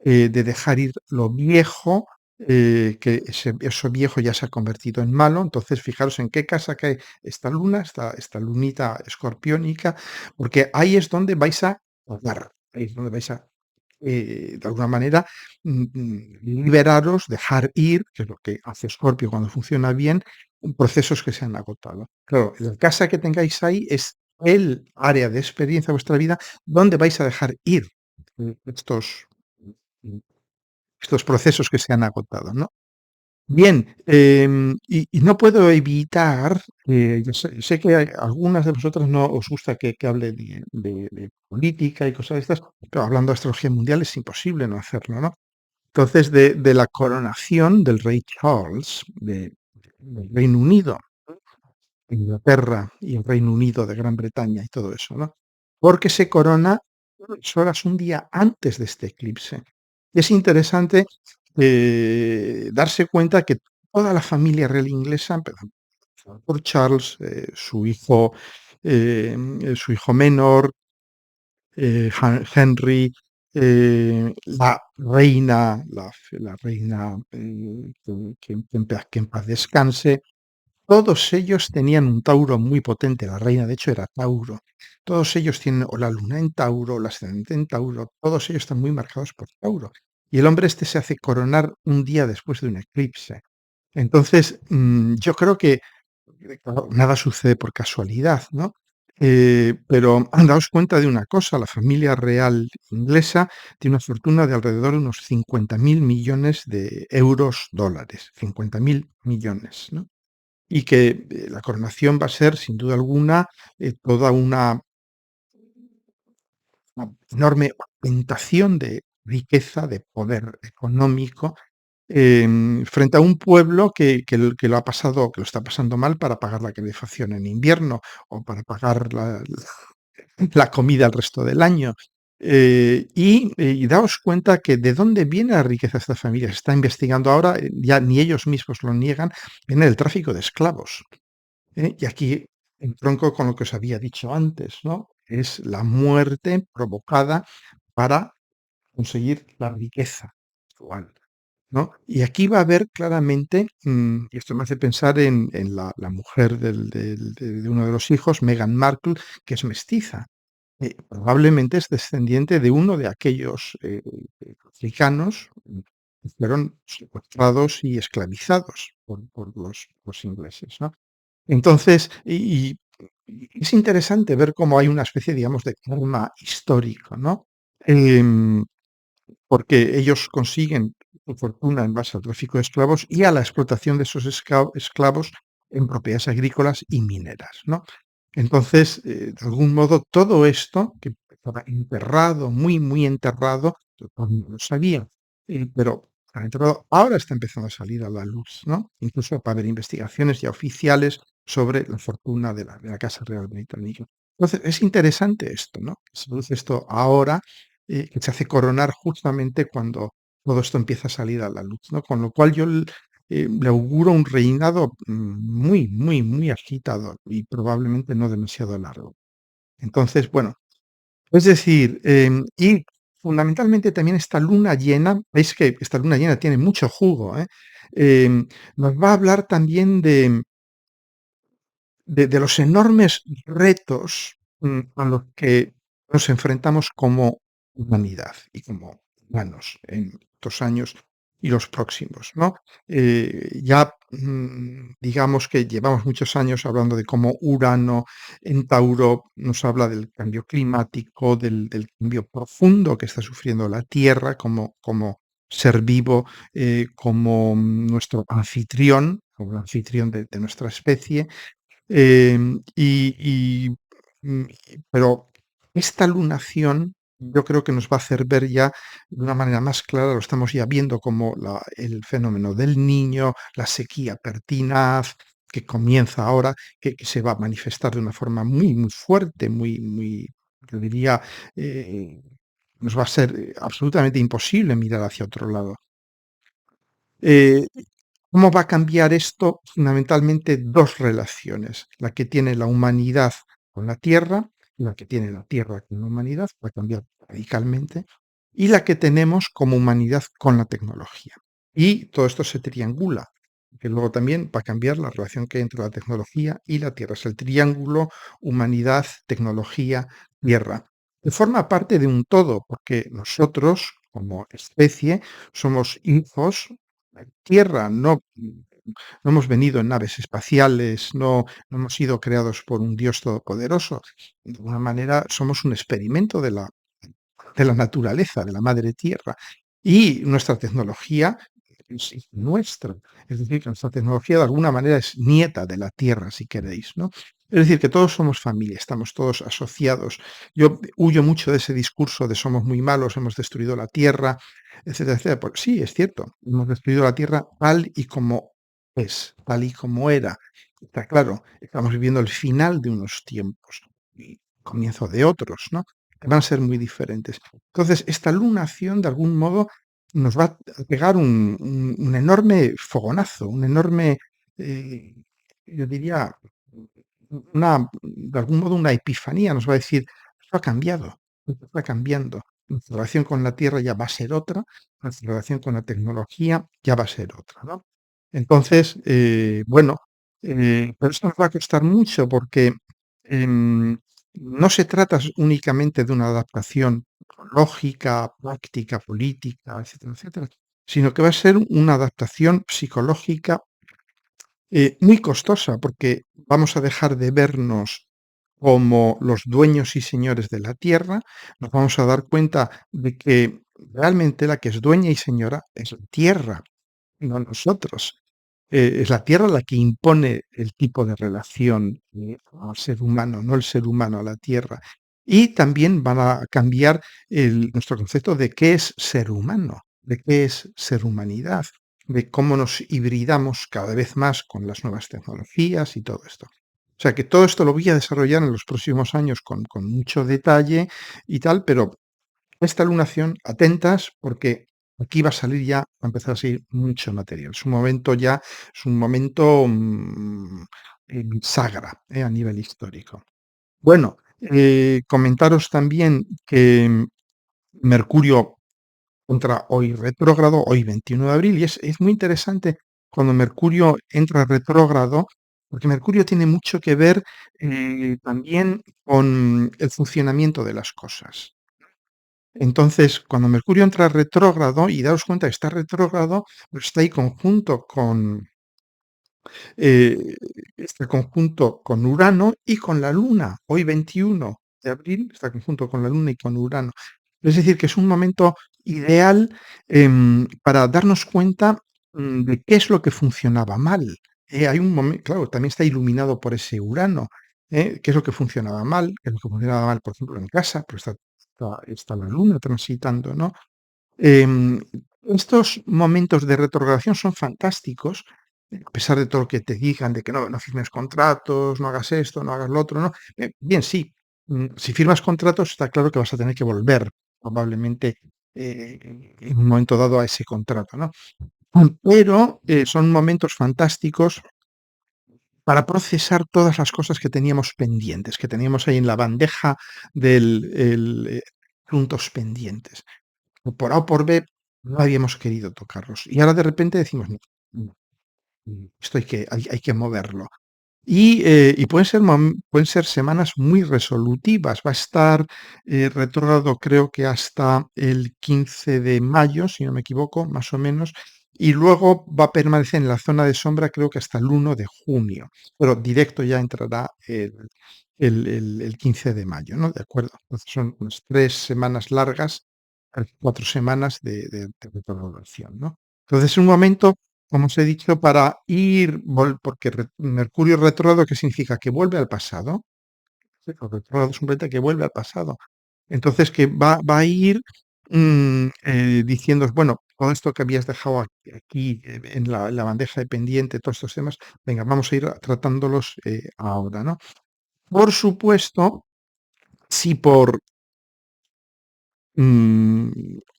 de dejar ir lo viejo, que eso viejo ya se ha convertido en malo. Entonces, fijaros en qué casa cae esta luna, esta lunita escorpiónica, porque ahí es donde vais a pagar, ahí es donde vais a, de alguna manera, liberaros, dejar ir, que es lo que hace Escorpio cuando funciona bien, procesos que se han agotado. Claro, la casa que tengáis ahí es el área de experiencia de vuestra vida donde vais a dejar ir estos estos procesos que se han agotado, ¿no? Bien, y no puedo evitar, yo sé que algunas de vosotras no os gusta que hable de política y cosas de estas, pero hablando de astrología mundial es imposible no hacerlo, ¿no? Entonces, de la coronación del rey Charles del Reino Unido, Inglaterra y el Reino Unido de Gran Bretaña y todo eso, ¿no? Porque se corona unas horas, un día antes de este eclipse. Y es interesante darse cuenta que toda la familia real inglesa, empezando por Charles, su hijo menor, Henry, la reina, que en paz descanse, todos ellos tenían un Tauro muy potente, la reina de hecho era Tauro. Todos ellos tienen o la luna en Tauro, o la ascendente en Tauro, todos ellos están muy marcados por Tauro. Y el hombre este se hace coronar un día después de un eclipse. Entonces, yo creo que, claro, nada sucede por casualidad, ¿no? Pero daos cuenta de una cosa, la familia real inglesa tiene una fortuna de alrededor de unos 50.000 millones de euros, dólares, 50.000 millones, ¿no? Y que la coronación va a ser, sin duda alguna, toda una enorme ostentación de riqueza, de poder económico, frente a un pueblo que lo está pasando mal para pagar la calefacción en invierno o para pagar la comida el resto del año. Y daos cuenta que de dónde viene la riqueza de esta familia. Se está investigando ahora, ya ni ellos mismos lo niegan, viene del tráfico de esclavos. Y aquí entronco con lo que os había dicho antes, ¿no? Es la muerte provocada para conseguir la riqueza actual, ¿no? Y aquí va a haber claramente, y esto me hace pensar en la mujer de uno de los hijos, Meghan Markle, que es mestiza. probablemente es descendiente de uno de aquellos africanos que fueron secuestrados y esclavizados por los ingleses, ¿no? Entonces, y es interesante ver cómo hay una especie, digamos, de karma histórico, ¿no? Em, Porque ellos consiguen su fortuna en base al tráfico de esclavos y a la explotación de esos esclavos en propiedades agrícolas y mineras, ¿no? Entonces, de algún modo, todo esto, que estaba enterrado, muy, muy enterrado, todo el mundo lo sabía, pero estaba enterrado, ahora está empezando a salir a la luz, ¿no? Incluso para haber investigaciones ya oficiales sobre la fortuna de la Casa Real Británica. Entonces, es interesante esto, ¿no? Que se produce esto ahora, que se hace coronar justamente cuando todo esto empieza a salir a la luz, ¿no? Con lo cual yo le auguro un reinado muy, muy, muy agitador y probablemente no demasiado largo. Entonces, bueno, es decir, y fundamentalmente también esta luna llena, veis que esta luna llena tiene mucho jugo, ¿eh? Nos va a hablar también de los enormes retos a los que nos enfrentamos como humanidad y como humanos en estos años y los próximos, ¿no? Ya digamos que llevamos muchos años hablando de cómo Urano en Tauro nos habla del cambio climático, del cambio profundo que está sufriendo la Tierra como ser vivo, como nuestro anfitrión, como el anfitrión de nuestra especie. Pero esta lunación yo creo que nos va a hacer ver ya de una manera más clara, lo estamos ya viendo como el fenómeno del Niño, la sequía pertinaz que comienza ahora, que se va a manifestar de una forma muy, muy fuerte, muy, muy, yo diría, eh, nos va a ser absolutamente imposible mirar hacia otro lado. Eh, ¿Cómo va a cambiar esto? Fundamentalmente dos relaciones, la que tiene la humanidad con la Tierra, la que tiene la Tierra con la humanidad, va a cambiar radicalmente, y la que tenemos como humanidad con la tecnología. Y todo esto se triangula, que luego también va a cambiar la relación que hay entre la tecnología y la Tierra. Es el triángulo humanidad, tecnología, Tierra, que forma parte de un todo, porque nosotros, como especie, somos hijos Tierra, no hemos venido en naves espaciales, no hemos sido creados por un Dios todopoderoso. De alguna manera somos un experimento de la naturaleza, de la madre tierra. Y nuestra tecnología es nuestra. Es decir, que nuestra tecnología de alguna manera es nieta de la tierra, si queréis, ¿no? Es decir, que todos somos familia, estamos todos asociados. Yo huyo mucho de ese discurso de somos muy malos, hemos destruido la tierra, etcétera, etcétera. Pues sí, es cierto, hemos destruido la tierra tal y como es, tal y como era. Está claro, estamos viviendo el final de unos tiempos y comienzo de otros, ¿no? Que van a ser muy diferentes. Entonces, esta lunación, de algún modo, nos va a pegar un enorme fogonazo, un enorme, eh, yo diría, de algún modo, una epifanía. Nos va a decir, esto ha cambiado, esto está cambiando. Nuestra relación con la Tierra ya va a ser otra, nuestra relación con la tecnología ya va a ser otra, ¿no? Entonces, bueno, pero esto nos va a costar mucho porque no se trata únicamente de una adaptación lógica, práctica, política, etcétera, etcétera, sino que va a ser una adaptación psicológica muy costosa, porque vamos a dejar de vernos como los dueños y señores de la tierra, nos vamos a dar cuenta de que realmente la que es dueña y señora es la tierra, no nosotros. Es la tierra la que impone el tipo de relación al ser humano, no el ser humano a la tierra. Y también van a cambiar nuestro concepto de qué es ser humano, de qué es ser humanidad, de cómo nos hibridamos cada vez más con las nuevas tecnologías y todo esto. O sea que todo esto lo voy a desarrollar en los próximos años con mucho detalle y tal, pero esta lunación, atentas, porque aquí va a salir ya, va a empezar a salir mucho material. Es un momento ya, es un momento bisagra a nivel histórico. Bueno, comentaros también que Mercurio entra hoy retrógrado, hoy 21 de abril, y es muy interesante cuando Mercurio entra retrógrado, porque Mercurio tiene mucho que ver también con el funcionamiento de las cosas. Entonces, cuando Mercurio entra retrógrado, y daos cuenta que está retrógrado, pero está ahí eh, conjunto con Urano y con la Luna. Hoy 21 de abril está conjunto con la Luna y con Urano. Es decir, que es un momento ideal para darnos cuenta de qué es lo que funcionaba mal. Hay un momento, claro, también está iluminado por ese Urano. ¿Qué es lo que funcionaba mal? ¿Qué es lo que funcionaba mal, por ejemplo, en casa? Pero está la Luna transitando, ¿no? Em, Estos momentos de retrogradación son fantásticos, a pesar de todo lo que te digan, de que no firmes contratos, no hagas esto, no hagas lo otro, ¿no? Bien, sí, si firmas contratos está claro que vas a tener que volver probablemente en un momento dado a ese contrato, ¿no? Pero son momentos fantásticos para procesar todas las cosas que teníamos pendientes, que teníamos ahí en la bandeja del puntos pendientes por A o por B, no habíamos querido tocarlos. Y ahora de repente decimos, no, no, esto hay que moverlo. Y pueden ser semanas muy resolutivas. Va a estar retrógrado creo que hasta el 15 de mayo, si no me equivoco, más o menos, y luego va a permanecer en la zona de sombra creo que hasta el 1 de junio, pero directo ya entrará el 15 de mayo, ¿no? De acuerdo. Entonces son unas 3 semanas largas, 4 semanas de retrogradación, ¿no? Entonces es un momento, como os he dicho, para porque Mercurio retrógrado, ¿qué significa? Que vuelve al pasado. Sí, el retrógrado es un planeta que vuelve al pasado. Entonces, que va a ir diciendo, bueno, todo esto que habías dejado aquí en la bandeja de pendiente, todos estos temas, venga, vamos a ir tratándolos ahora, ¿no? Por supuesto, si por mm,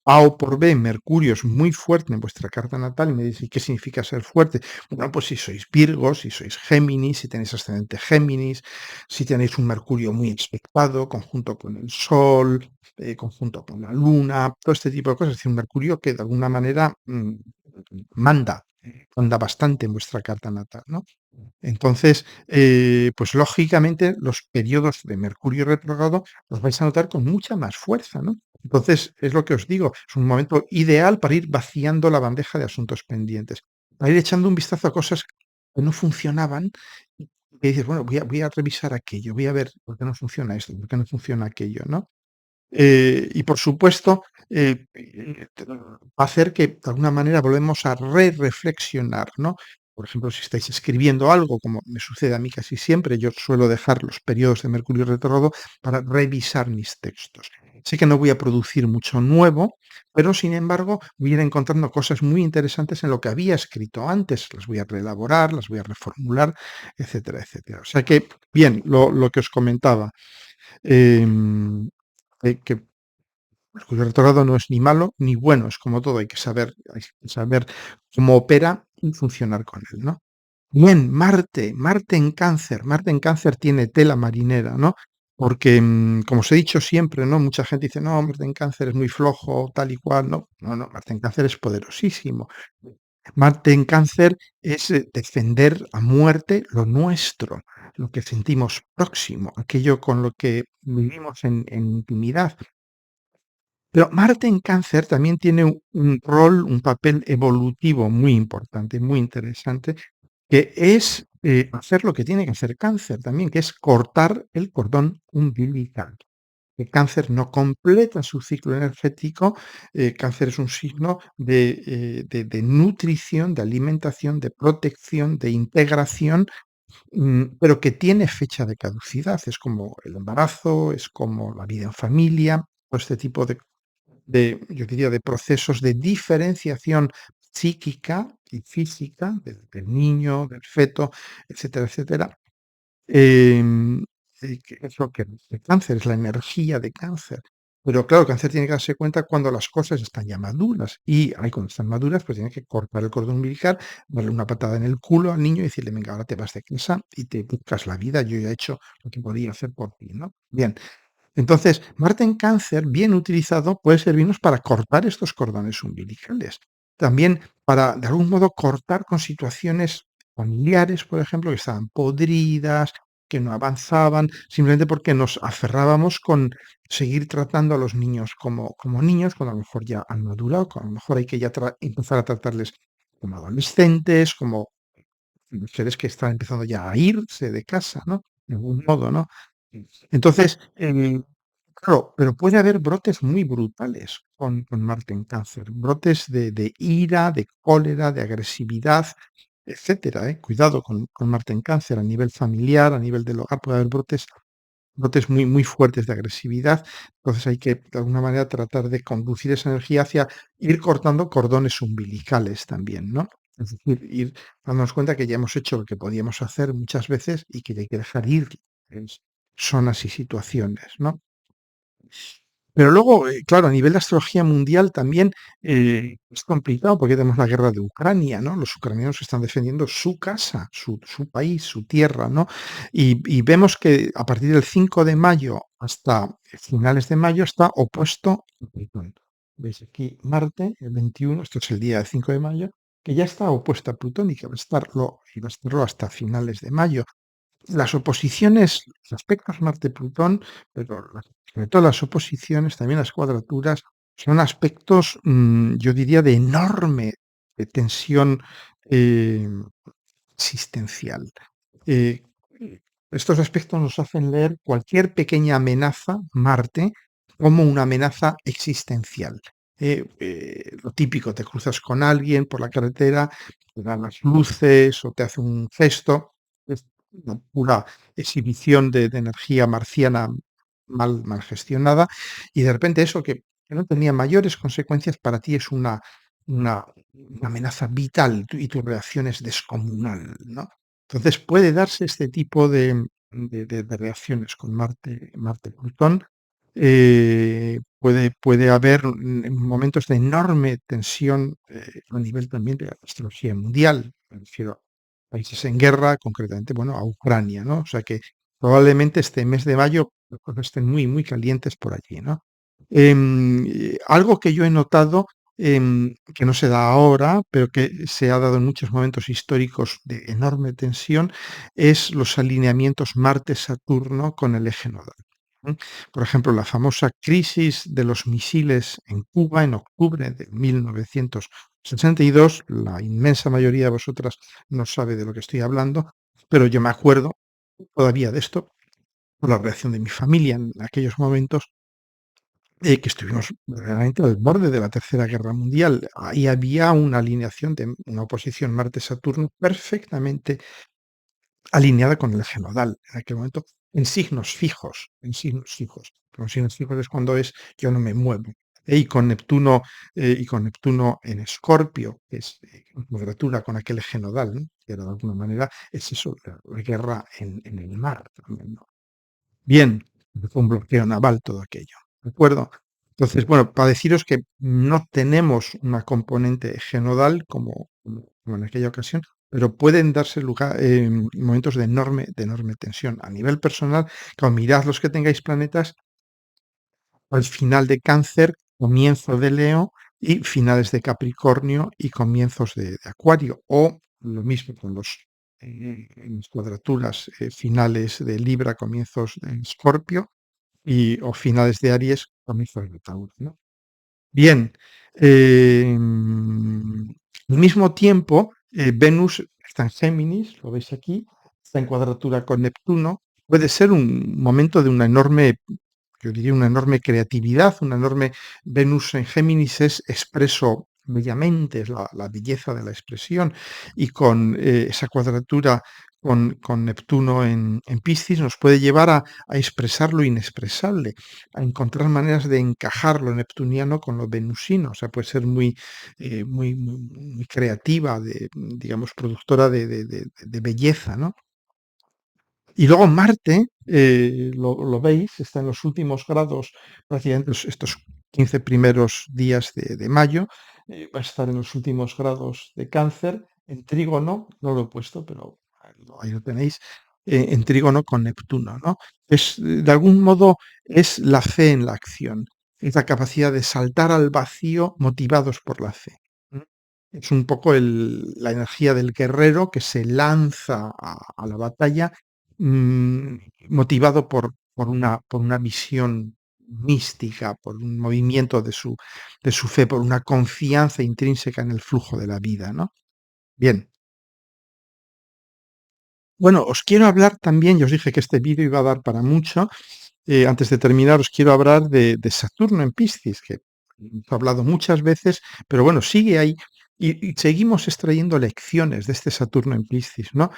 A o por B, Mercurio es muy fuerte en vuestra carta natal y me dice, ¿qué significa ser fuerte? Bueno, pues si sois Virgos, si sois Géminis, si tenéis ascendente Géminis, si tenéis un Mercurio muy expectado, conjunto con el Sol, conjunto con la Luna, todo este tipo de cosas. Es decir, un Mercurio que de alguna manera manda bastante en vuestra carta natal, ¿no? Entonces, pues lógicamente los periodos de Mercurio retrógrado los vais a notar con mucha más fuerza, ¿no? Entonces, es lo que os digo, es un momento ideal para ir vaciando la bandeja de asuntos pendientes, para ir echando un vistazo a cosas que no funcionaban y que dices, bueno, voy a revisar aquello, voy a ver por qué no funciona esto, por qué no funciona aquello, ¿no? Y por supuesto, va a hacer que de alguna manera volvemos a reflexionar, ¿no? Por ejemplo, si estáis escribiendo algo, como me sucede a mí casi siempre, yo suelo dejar los periodos de Mercurio retrógrado para revisar mis textos. Sé que no voy a producir mucho nuevo, pero sin embargo voy a ir encontrando cosas muy interesantes en lo que había escrito antes. Las voy a reelaborar, las voy a reformular, etcétera, etcétera. O sea que, bien, lo que os comentaba. em, que Mercurio retrógrado no es ni malo ni bueno, es como todo, hay que saber cómo opera y funcionar con él, ¿no? Bien, Marte en Cáncer tiene tela marinera, ¿no? Porque, como os he dicho siempre, ¿no? Mucha gente dice, no, Marte en Cáncer es muy flojo, tal y cual, no, no, Marte en Cáncer es poderosísimo. Marte en Cáncer es defender a muerte lo nuestro, lo que sentimos próximo, aquello con lo que vivimos en intimidad. Pero Marte en Cáncer también tiene un rol, un papel evolutivo muy importante, muy interesante, que es hacer lo que tiene que hacer Cáncer también, que es cortar el cordón umbilical. Que Cáncer no completa su ciclo energético. Cáncer es un signo de nutrición, de alimentación, de protección, de integración, pero que tiene fecha de caducidad. Es como el embarazo, es como la vida en familia, todo este tipo yo diría, de procesos de diferenciación psíquica y física del niño, del feto, etcétera, etcétera. Em, que es lo que el cáncer, es la energía de cáncer. Pero claro, el cáncer tiene que darse cuenta cuando las cosas están ya maduras. Y ahí cuando están maduras, pues tiene que cortar el cordón umbilical, darle una patada en el culo al niño y decirle, venga, ahora te vas de casa y te buscas la vida. Yo ya he hecho lo que podía hacer por ti, ¿no? Bien, entonces, Marte en Cáncer, bien utilizado, puede servirnos para cortar estos cordones umbilicales. También para, de algún modo, cortar con situaciones familiares, por ejemplo, que estaban podridas, que no avanzaban, simplemente porque nos aferrábamos con seguir tratando a los niños como niños, cuando a lo mejor ya han madurado, cuando a lo mejor hay que ya empezar a tratarles como adolescentes, como seres que están empezando ya a irse de casa, ¿no? De algún modo, ¿no? Entonces, claro, pero puede haber brotes muy brutales con Marte en Cáncer, brotes de ira, de cólera, de agresividad, etcétera, ¿eh? Cuidado con Marte en Cáncer, a nivel familiar, a nivel del hogar, puede haber brotes muy, muy fuertes de agresividad. Entonces hay que, de alguna manera, tratar de conducir esa energía hacia ir cortando cordones umbilicales también, ¿no? Es decir, ir dándonos cuenta que ya hemos hecho lo que podíamos hacer muchas veces y que ya hay que dejar ir zonas y situaciones, ¿no? Pero luego, claro, a nivel de astrología mundial también es complicado porque tenemos la guerra de Ucrania, ¿no? Los ucranianos están defendiendo su casa, su país, su tierra, ¿no? Y vemos que a partir del 5 de mayo hasta finales de mayo está opuesto a Plutón. ¿Veis aquí Marte, el 21, esto es el día del 5 de mayo, que ya está opuesto a Plutón y que y va a estarlo hasta finales de mayo. Las oposiciones, los aspectos Marte-Plutón, pero sobre todo las oposiciones, también las cuadraturas, son aspectos, yo diría, de enorme tensión eh, existencial. Eh, Estos aspectos nos hacen leer cualquier pequeña amenaza, Marte, como una amenaza existencial. Lo típico, te cruzas con alguien por la carretera, te dan las luces o te hace un gesto, es una pura exhibición de energía marciana mal gestionada, y de repente eso que no tenía mayores consecuencias, para ti es una, una amenaza vital y tu reacción es descomunal, ¿no? Entonces puede darse este tipo de reacciones con Marte-Plutón. Puede haber momentos de enorme tensión a nivel también de la astrología mundial. Me refiero a países en guerra, concretamente, bueno, a Ucrania, ¿no? O sea que probablemente este mes de mayo las cosas estén muy, muy calientes por allí, ¿no? Algo que yo he notado que no se da ahora, pero que se ha dado en muchos momentos históricos de enorme tensión, es los alineamientos Marte-Saturno con el eje nodal. ¿M? Por ejemplo, la famosa crisis de los misiles en Cuba en octubre de 1962, la inmensa mayoría de vosotras no sabe de lo que estoy hablando, pero yo me acuerdo todavía de esto por la reacción de mi familia en aquellos momentos, que estuvimos verdaderamente al borde de la Tercera Guerra Mundial. Ahí había una alineación de una oposición Marte-Saturno perfectamente alineada con el eje nodal en aquel momento, en signos fijos, en signos fijos. Los signos fijos es cuando es yo no me muevo. Y con Neptuno en Escorpio, que es en cuadratura con aquel eje nodal, ¿no? Que era de alguna manera es eso, la guerra en el mar también, ¿no? Bien, fue un bloqueo naval todo aquello, ¿de acuerdo? Entonces, bueno, para deciros que no tenemos una componente genodal como en aquella ocasión, pero pueden darse lugar momentos de enorme tensión. A nivel personal, claro, mirad los que tengáis planetas al final de Cáncer, comienzo de Leo y finales de Capricornio y comienzos de Acuario. O lo mismo con en las cuadraturas finales de Libra, comienzos de Escorpio o finales de Aries, comienzos de Tauro, ¿no? Bien, al mismo tiempo, Venus está en Géminis, lo veis aquí, está en cuadratura con Neptuno. Puede ser un momento de una enorme, yo diría, una enorme creatividad, una enorme. Venus en Géminis es expreso bellamente, es la belleza de la expresión, y con esa cuadratura con Neptuno en Piscis nos puede llevar a expresar lo inexpresable, a encontrar maneras de encajar lo neptuniano con lo venusino. O sea, puede ser muy creativa, digamos, productora de belleza, ¿no? Y luego Marte, lo veis, está en los últimos grados, prácticamente estos 15 primeros días de mayo, va a estar en los últimos grados de Cáncer, en trígono, no lo he puesto, pero ahí lo tenéis, en trígono con Neptuno, ¿no? De algún modo, es la fe en la acción, es la capacidad de saltar al vacío motivados por la fe. ¿M? Es un poco la energía del guerrero que se lanza a la batalla, mm, motivado por una visión mística, por un movimiento de su fe, por una confianza intrínseca en el flujo de la vida, ¿no? Bien. Bueno, os quiero hablar también, ya os dije que este vídeo iba a dar para mucho. Antes de terminar, os quiero hablar de Saturno en Piscis, que he hablado muchas veces, pero bueno, sigue ahí y seguimos extrayendo lecciones de este Saturno en Piscis, ¿no?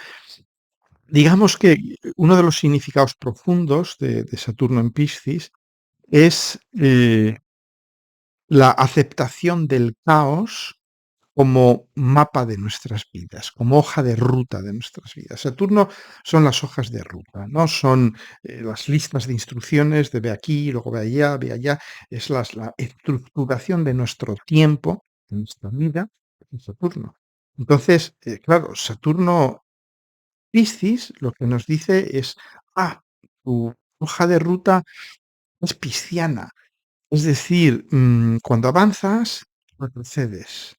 Digamos que uno de los significados profundos de Saturno en Piscis es la aceptación del caos como mapa de nuestras vidas, como hoja de ruta de nuestras vidas. Saturno son las hojas de ruta, ¿no? Son las listas de instrucciones de ve aquí, luego ve allá. Es la estructuración de nuestro tiempo, de nuestra vida, es Saturno. Entonces, claro, Saturno Piscis lo que nos dice es, ah, tu hoja de ruta es pisciana. Es decir, cuando avanzas, retrocedes.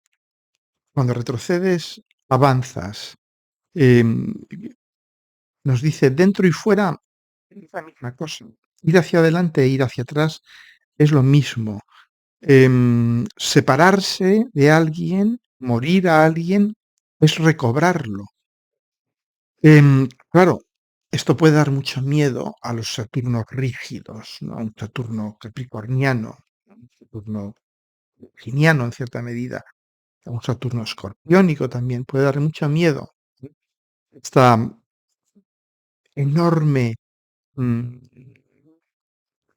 Cuando retrocedes, avanzas. Em, Nos dice dentro y fuera es la misma cosa. Ir hacia adelante e ir hacia atrás es lo mismo. Separarse de alguien, morir a alguien, es recobrarlo. Claro, esto puede dar mucho miedo a los Saturnos rígidos, ¿no? A un Saturno capricorniano, a un Saturno virginiano en cierta medida, a un Saturno escorpiónico también puede dar mucho miedo. Esta enorme mm,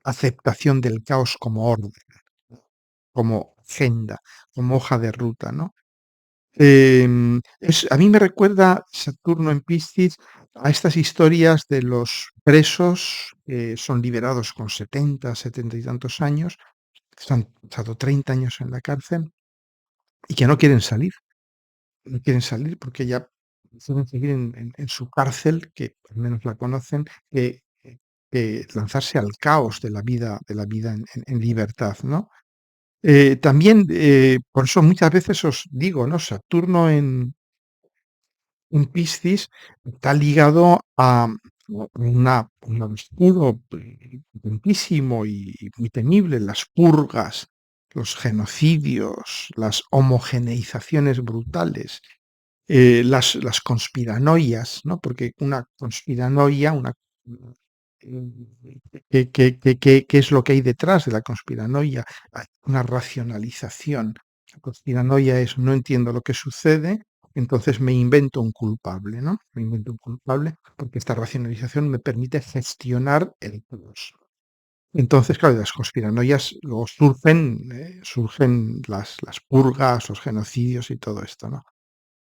aceptación del caos como orden, como agenda, como hoja de ruta, ¿no? A mí me recuerda Saturno en Piscis a estas historias de los presos que son liberados con 70, 70 y tantos años, que han estado 30 años en la cárcel y que no quieren salir. No quieren salir porque ya prefieren seguir en su cárcel, que al menos la conocen, que lanzarse al caos de la vida en libertad, ¿no? También, por eso muchas veces os digo, ¿no? Saturno en Piscis está ligado a un oscuro potentísimo y muy temible, las purgas, los genocidios, las homogeneizaciones brutales, las conspiranoias, ¿no? Porque una conspiranoia, ¿qué es lo que hay detrás de la conspiranoia? Hay una racionalización. La conspiranoia es no entiendo lo que sucede, entonces me invento un culpable, ¿no? Me invento un culpable porque esta racionalización me permite gestionar el caos. Entonces, claro, de las conspiranoias luego surgen las purgas, los genocidios y todo esto, ¿no?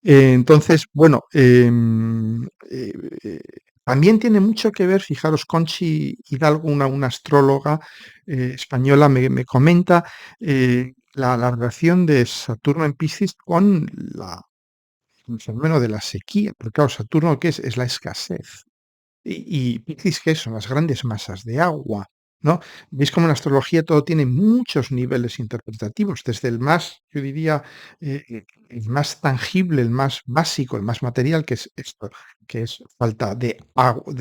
Entonces, bueno, eh, también tiene mucho que ver, fijaros, Conchi Hidalgo, una astróloga española, me comenta la relación de Saturno en Piscis con el fenómeno de la sequía, porque claro, Saturno, ¿qué es? Es la escasez. Y Piscis, ¿qué son? Las grandes masas de agua, ¿no? Veis cómo en la astrología todo tiene muchos niveles interpretativos, desde el más, yo diría, el más tangible, el más básico, el más material, que es esto, que es falta de agua,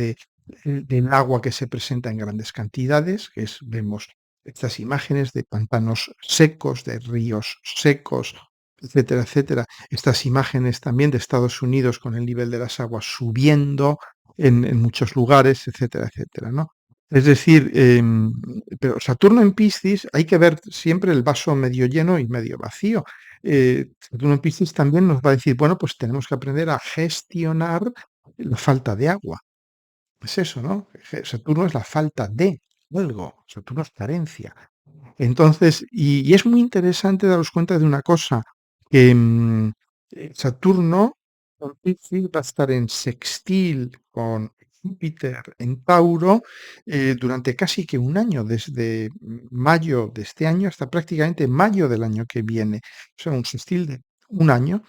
del agua que se presenta en grandes cantidades, vemos estas imágenes de pantanos secos, de ríos secos, etcétera, etcétera. Estas imágenes también de Estados Unidos con el nivel de las aguas subiendo, en muchos lugares, etcétera, etcétera, ¿no? Es decir, pero Saturno en Piscis hay que ver siempre el vaso medio lleno y medio vacío. Saturno en Piscis también nos va a decir, bueno, pues tenemos que aprender a gestionar la falta de agua. Es eso, ¿no? Saturno es la falta de algo, Saturno es carencia. Entonces, y es muy interesante daros cuenta de una cosa, que Saturno con Piscis va a estar en sextil con Júpiter en Tauro durante casi que un año, desde mayo de este año hasta prácticamente mayo del año que viene. O sea, un sextil de un año.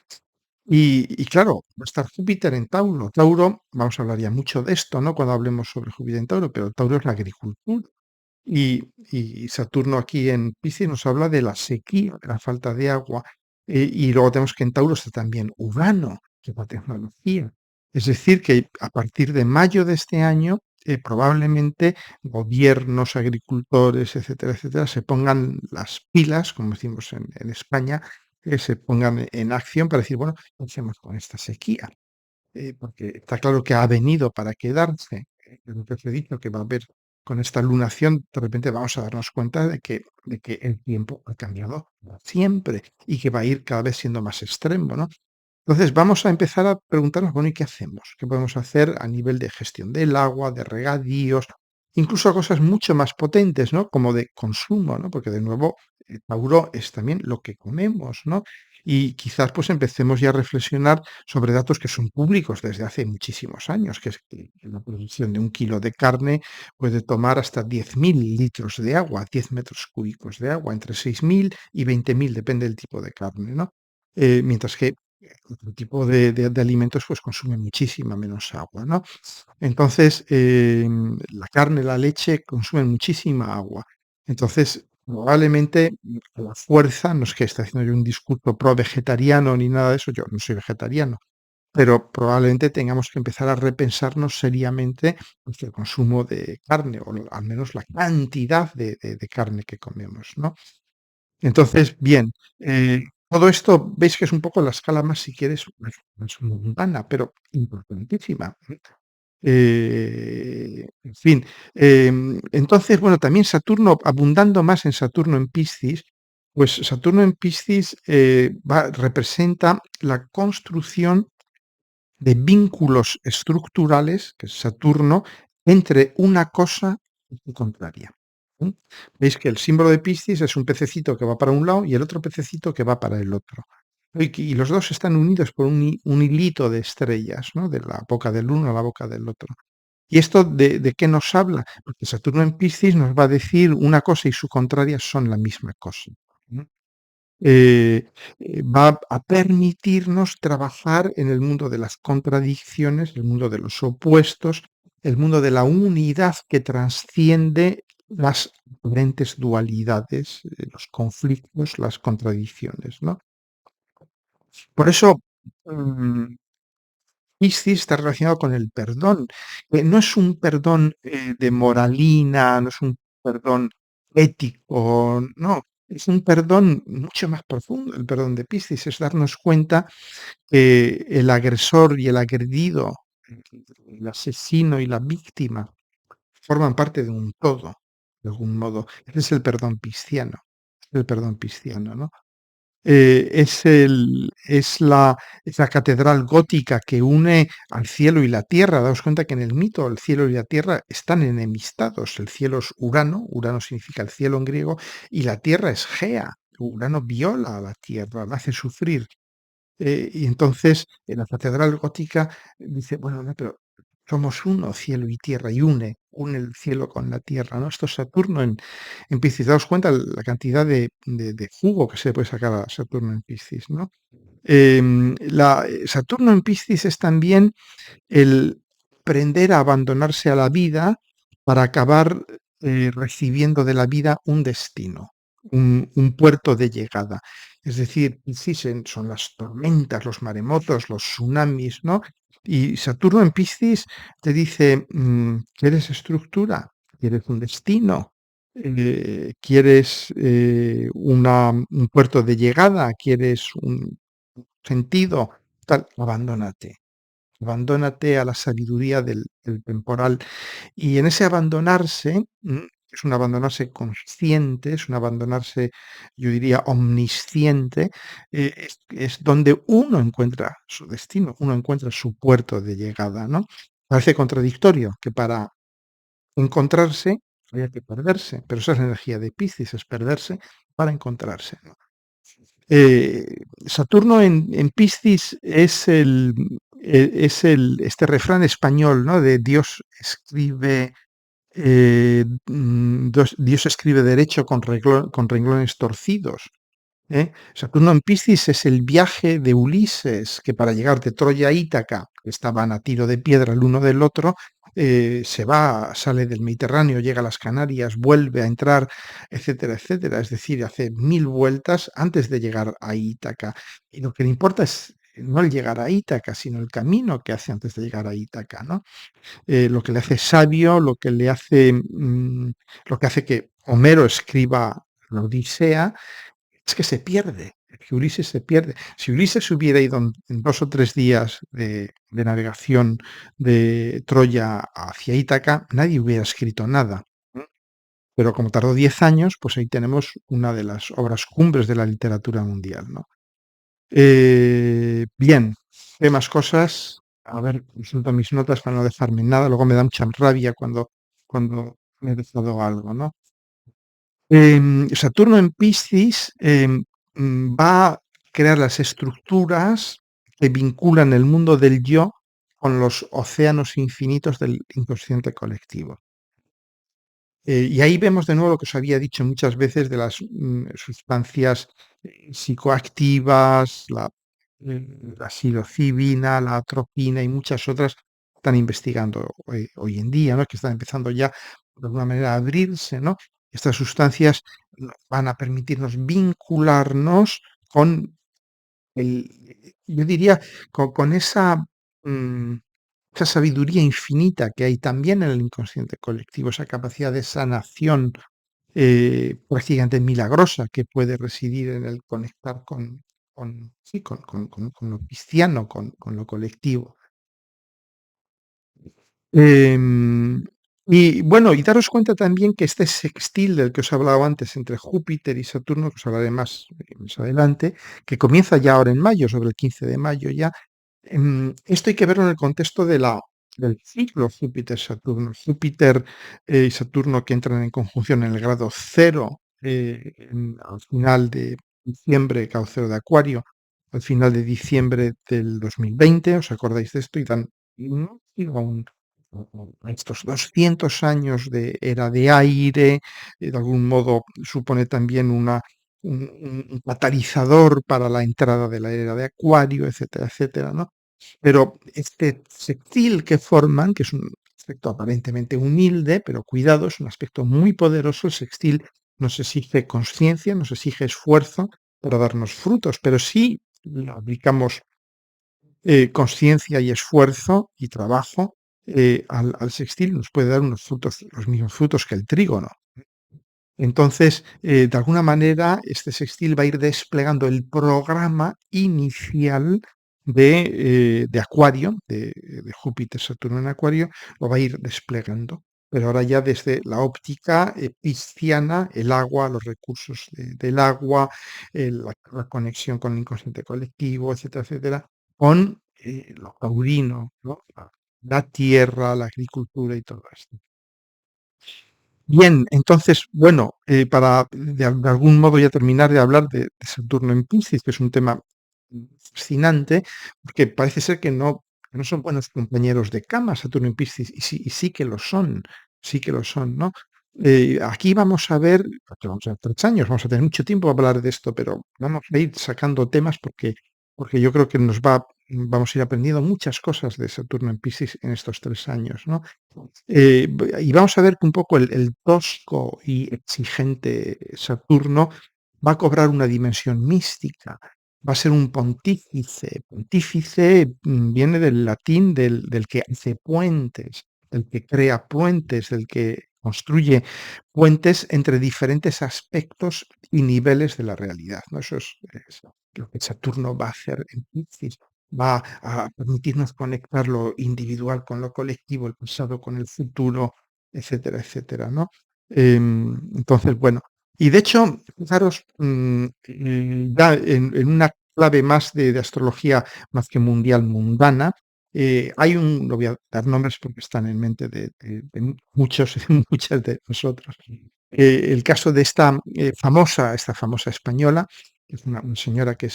Y claro, va a estar Júpiter en Tauro. Tauro, vamos a hablar ya mucho de esto, ¿no? Cuando hablemos sobre Júpiter en Tauro, pero Tauro es la agricultura. Y Saturno aquí en Piscis nos habla de la sequía, de la falta de agua. Y luego tenemos que en Tauro está también Urano, que es la tecnología. Es decir, que a partir de mayo de este año, probablemente gobiernos, agricultores, etcétera, etcétera, se pongan las pilas, como decimos en España, se pongan en acción para decir, bueno, ¿qué hacemos con esta sequía? Porque está claro que ha venido para quedarse. Es lo que os he dicho, que va a haber con esta lunación, de repente vamos a darnos cuenta de que el tiempo ha cambiado para siempre y que va a ir cada vez siendo más extremo, ¿no? Entonces vamos a empezar a preguntarnos, bueno, ¿y qué hacemos? ¿Qué podemos hacer a nivel de gestión del agua, de regadíos, incluso cosas mucho más potentes, ¿no? Como de consumo, ¿no? Porque de nuevo, Tauro es también lo que comemos, ¿no? Y quizás pues empecemos ya a reflexionar sobre datos que son públicos desde hace muchísimos años, que es que la producción de 1 kilo de carne puede tomar hasta 10.000 litros de agua, 10 metros cúbicos de agua, entre 6.000 y 20.000, depende del tipo de carne, ¿no? Mientras que otro tipo de alimentos pues consumen muchísima menos agua, ¿no? Entonces, la carne, la leche consumen muchísima agua. Entonces, probablemente a la fuerza, no es que esté haciendo yo un discurso pro vegetariano ni nada de eso, yo no soy vegetariano, pero probablemente tengamos que empezar a repensarnos seriamente pues, el consumo de carne, o al menos la cantidad de carne que comemos, ¿no? Entonces, bien, todo esto veis que es un poco la escala más, si quieres, más mundana, pero importantísima. En fin, entonces, bueno, también Saturno, abundando más en Saturno en Piscis, pues Saturno en Piscis representa la construcción de vínculos estructurales, que es Saturno, entre una cosa y su contraria. ¿Mm? Veis que el símbolo de Piscis es un pececito que va para un lado y el otro pececito que va para el otro. Y los dos están unidos por un hilito de estrellas, ¿no? De la boca del uno a la boca del otro. ¿Y esto de qué nos habla? Porque Saturno en Piscis nos va a decir una cosa y su contraria son la misma cosa. ¿No? Va a permitirnos trabajar en el mundo de las contradicciones, el mundo de los opuestos, el mundo de la unidad que trasciende las diferentes dualidades, los conflictos, las contradicciones, ¿no? Por eso, mm, Piscis está relacionado con el perdón. No es un perdón de moralina, no es un perdón ético, no, es un perdón mucho más profundo. El perdón de Piscis es darnos cuenta que el agresor y el agredido, el asesino y la víctima forman parte de un todo, de algún modo. Ese es el perdón pisciano, ¿no? Es la catedral gótica que une al cielo y la tierra. Daos cuenta que en el mito el cielo y la tierra están enemistados. El cielo es Urano, Urano significa el cielo en griego, y la tierra es Gea. Urano viola a la tierra, la hace sufrir. Y entonces en la catedral gótica dice, bueno, no, pero somos uno, cielo y tierra, y une el cielo con la tierra, ¿no? Esto es Saturno en Piscis. Daos cuenta la cantidad de jugo que se puede sacar a Saturno en Piscis, ¿no? Saturno en Piscis es también el aprender a abandonarse a la vida para acabar recibiendo de la vida un destino, un puerto de llegada. Es decir, Piscis son las tormentas, los maremotos, los tsunamis, ¿no? Y Saturno en Piscis te dice, ¿quieres estructura? ¿Quieres un destino? ¿Quieres un puerto de llegada? ¿Quieres un sentido? Tal, abandónate a la sabiduría del temporal. Y en ese abandonarse, es un abandonarse consciente, es un abandonarse, yo diría, omnisciente, es donde uno encuentra su destino, uno encuentra su puerto de llegada, ¿no? Parece contradictorio que para encontrarse haya que perderse, pero esa es la energía de Piscis, es perderse para encontrarse, ¿no? Saturno en Piscis este refrán español, ¿no? De Dios escribe derecho con renglones torcidos. Saturno en Piscis es el viaje de Ulises, que para llegar de Troya a Ítaca, que estaban a tiro de piedra el uno del otro, se va, sale del Mediterráneo, llega a las Canarias, vuelve a entrar, etcétera, etcétera. Es decir, hace 1000 vueltas antes de llegar a Ítaca. Y lo que le importa es no el llegar a Ítaca, sino el camino que hace antes de llegar a Ítaca, ¿no? Lo que le hace sabio, lo que hace que Homero escriba la Odisea, es que se pierde, que Ulises se pierde. Si Ulises hubiera ido en 2 o 3 días de navegación de Troya hacia Ítaca, nadie hubiera escrito nada. Pero como tardó 10 años, pues ahí tenemos una de las obras cumbres de la literatura mundial, ¿no? Bien, ¿qué más cosas? A ver, consulto mis notas para no dejarme nada. Luego me da mucha rabia cuando me he dejado algo, ¿no? Saturno en Piscis va a crear las estructuras que vinculan el mundo del yo con los océanos infinitos del inconsciente colectivo. Y ahí vemos de nuevo lo que os había dicho muchas veces de las sustancias psicoactivas, la psilocibina, la atropina y muchas otras que están investigando hoy en día, ¿no? Que están empezando ya de alguna manera a abrirse, ¿no? Estas sustancias van a permitirnos vincularnos con yo diría, con mm, esa sabiduría infinita que hay también en el inconsciente colectivo, esa capacidad de sanación prácticamente milagrosa que puede residir en el conectar sí, con lo cristiano, con lo colectivo. Em, y bueno, y daros cuenta también que este sextil del que os he hablado antes entre Júpiter y Saturno, que os hablaré más adelante, que comienza ya ahora en mayo, sobre el 15 de mayo ya, esto hay que verlo en el contexto del ciclo Júpiter-Saturno. Júpiter y Saturno que entran en conjunción en el grado cero al final de diciembre, grado cero de Acuario, al final de diciembre del 2020, ¿os acordáis de esto? Y dan inicio a estos 200 años de era de aire, de algún modo supone también un catalizador para la entrada de la era de Acuario, etcétera, etcétera, ¿no? Pero este sextil que forman, que es un aspecto aparentemente humilde, pero cuidado, es un aspecto muy poderoso, el sextil nos exige conciencia, nos exige esfuerzo para darnos frutos, pero si le aplicamos conciencia y esfuerzo y trabajo al sextil, nos puede dar unos frutos, los mismos frutos que el trigo, ¿no? Entonces, de alguna manera, este sextil va a ir desplegando el programa inicial de Acuario, de Júpiter, Saturno en Acuario, lo va a ir desplegando. Pero ahora ya desde la óptica pisciana, el agua, los recursos del agua, la conexión con el inconsciente colectivo, etcétera, etcétera, con lo taurino, ¿no? La tierra, la agricultura y todo esto. Bien, entonces, bueno, para de algún modo ya terminar de hablar de Saturno en Piscis, que es un tema fascinante, porque parece ser que no son buenos compañeros de cama Saturno en Piscis, y sí que lo son, sí que lo son, ¿no? Aquí vamos a ver, porque vamos a ver 3 años, vamos a tener mucho tiempo para hablar de esto, pero vamos a ir sacando temas porque yo creo que vamos a ir aprendiendo muchas cosas de Saturno en Piscis en estos 3 años, ¿no? Y vamos a ver que un poco el tosco y exigente Saturno va a cobrar una dimensión mística, va a ser un pontífice. Pontífice viene del latín del que hace puentes, del que crea puentes, del que construye puentes entre diferentes aspectos y niveles de la realidad, ¿no? Eso es lo que Saturno va a hacer en Piscis, va a permitirnos conectar lo individual con lo colectivo, el pasado con el futuro, etcétera, etcétera, ¿no? Entonces, bueno, y de hecho, fijaros, ya en una clave más de astrología más que mundial, mundana, no voy a dar nombres porque están en mente de muchos, muchas de nosotros. El caso de esta famosa española, que es una señora que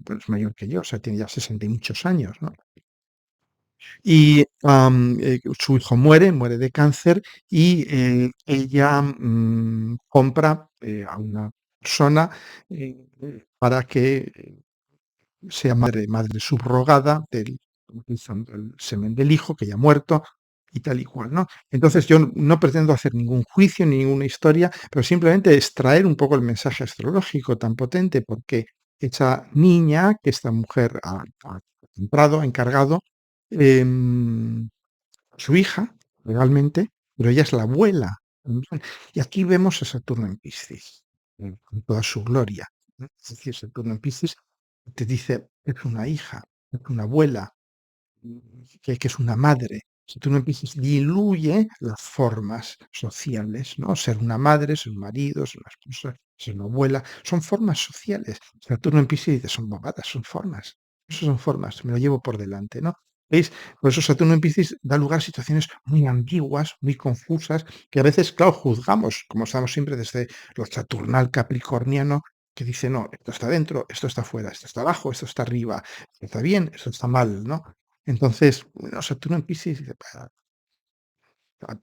bueno, es mayor que yo, o sea, tiene ya 60 y muchos años, ¿no? Y su hijo muere de cáncer y ella compra a una persona para que sea madre subrogada utilizando el semen del hijo que ya ha muerto y tal y cual, ¿no? Entonces yo no pretendo hacer ningún juicio ni ninguna historia, pero simplemente extraer un poco el mensaje astrológico tan potente, porque esa niña que esta mujer ha comprado, ha encargado, em, su hija, realmente, pero ella es la abuela. Y aquí vemos a Saturno en Piscis, con toda su gloria, ¿no? Es decir, Saturno en Piscis te dice, es una hija, es una abuela, que es una madre. Saturno en Piscis diluye las formas sociales, ¿no? Ser una madre, ser un marido, ser una esposa, ser una abuela, son formas sociales. Saturno en Piscis dice, son bobadas, son formas. Eso son formas, me lo llevo por delante, ¿no? ¿Veis? Por eso Saturno en Piscis da lugar a situaciones muy ambiguas, muy confusas, que a veces, claro, juzgamos, como estamos siempre desde lo saturnal capricorniano, que dice, no, esto está dentro, esto está fuera, esto está abajo, esto está arriba, esto está bien, esto está mal, ¿no? Entonces, bueno, Saturno en Piscis dice,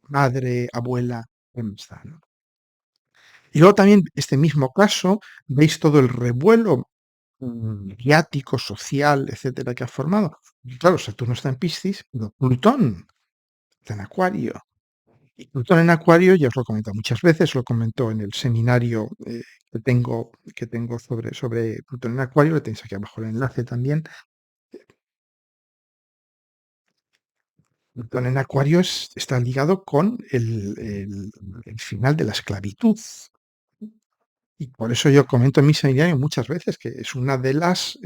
madre, abuela, ¿dónde está, no? Y luego también, este mismo caso, veis todo el revuelo mediático, social, etcétera, que ha formado. Y claro, Saturno está en Piscis, pero Plutón está en Acuario. Y Plutón en Acuario, ya os lo he comentado muchas veces, lo comentó en el seminario que tengo sobre Plutón en Acuario, le tenéis aquí abajo el enlace también. Plutón en Acuario está ligado con el final de la esclavitud. Y por eso yo comento en mi seminario muchas veces que es una de las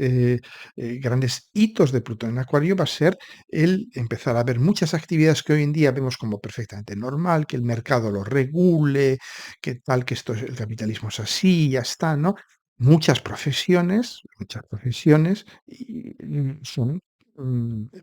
grandes hitos de Plutón en Acuario va a ser el empezar a ver muchas actividades que hoy en día vemos como perfectamente normal, que el mercado lo regule, que tal, que el capitalismo es así, ya está, ¿no? Muchas profesiones son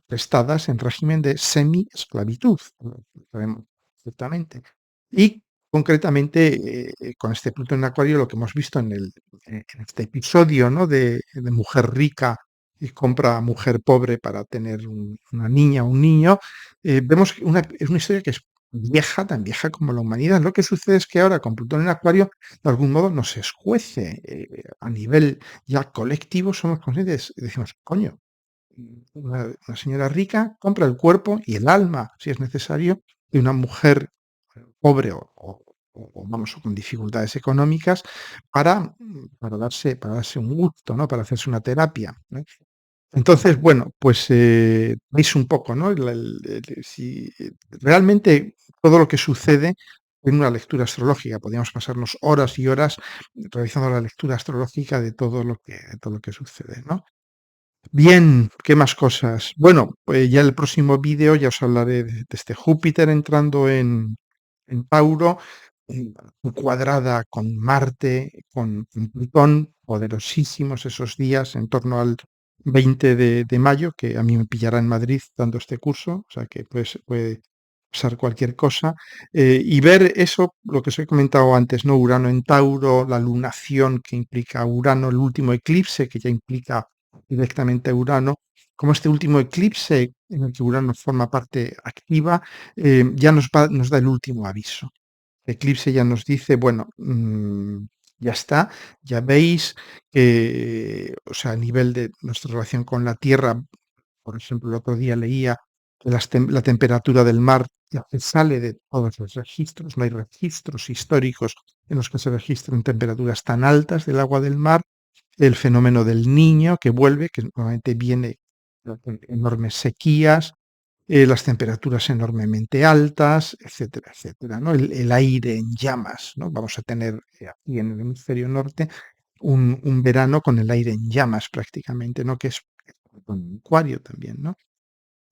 prestadas en régimen de semi-esclavitud, lo sabemos perfectamente. Y concretamente, con este Plutón en Acuario, lo que hemos visto en este episodio, ¿no? de mujer rica y compra a mujer pobre para tener una niña o un niño, vemos que es una historia que es vieja, tan vieja como la humanidad. Lo que sucede es que ahora con Plutón en Acuario, de algún modo nos escuece. A nivel ya colectivo somos conscientes y decimos, coño, una señora rica compra el cuerpo y el alma, si es necesario, de una mujer pobre o vamos, o con dificultades económicas para darse un gusto, ¿no? Para hacerse una terapia, ¿no? Entonces, bueno, pues veis un poco, ¿no? Si realmente todo lo que sucede en una lectura astrológica, podríamos pasarnos horas y horas realizando la lectura astrológica de todo lo que sucede, ¿no? Bien, ¿qué más cosas? Bueno, pues ya el próximo vídeo ya os hablaré de este Júpiter entrando en Tauro, cuadrada con Marte, con Plutón, poderosísimos esos días en torno al 20 de mayo, que a mí me pillará en Madrid dando este curso, o sea que pues, puede pasar cualquier cosa. Y ver eso, lo que os he comentado antes, ¿no? Urano en Tauro, la lunación que implica Urano, el último eclipse que ya implica directamente a Urano, como este último eclipse en el que Urano forma parte activa, ya nos da el último aviso. El eclipse ya nos dice, bueno, ya está, ya veis que, o sea, a nivel de nuestra relación con la Tierra, por ejemplo, el otro día leía que la temperatura del mar ya se sale de todos los registros, no hay registros históricos en los que se registren temperaturas tan altas del agua del mar, el fenómeno del Niño que vuelve, que normalmente viene con enormes sequías, las temperaturas enormemente altas, etcétera, etcétera, ¿no? El aire en llamas, ¿no? Vamos a tener aquí en el hemisferio norte un verano con el aire en llamas prácticamente, ¿no? Que es un acuario también, ¿no?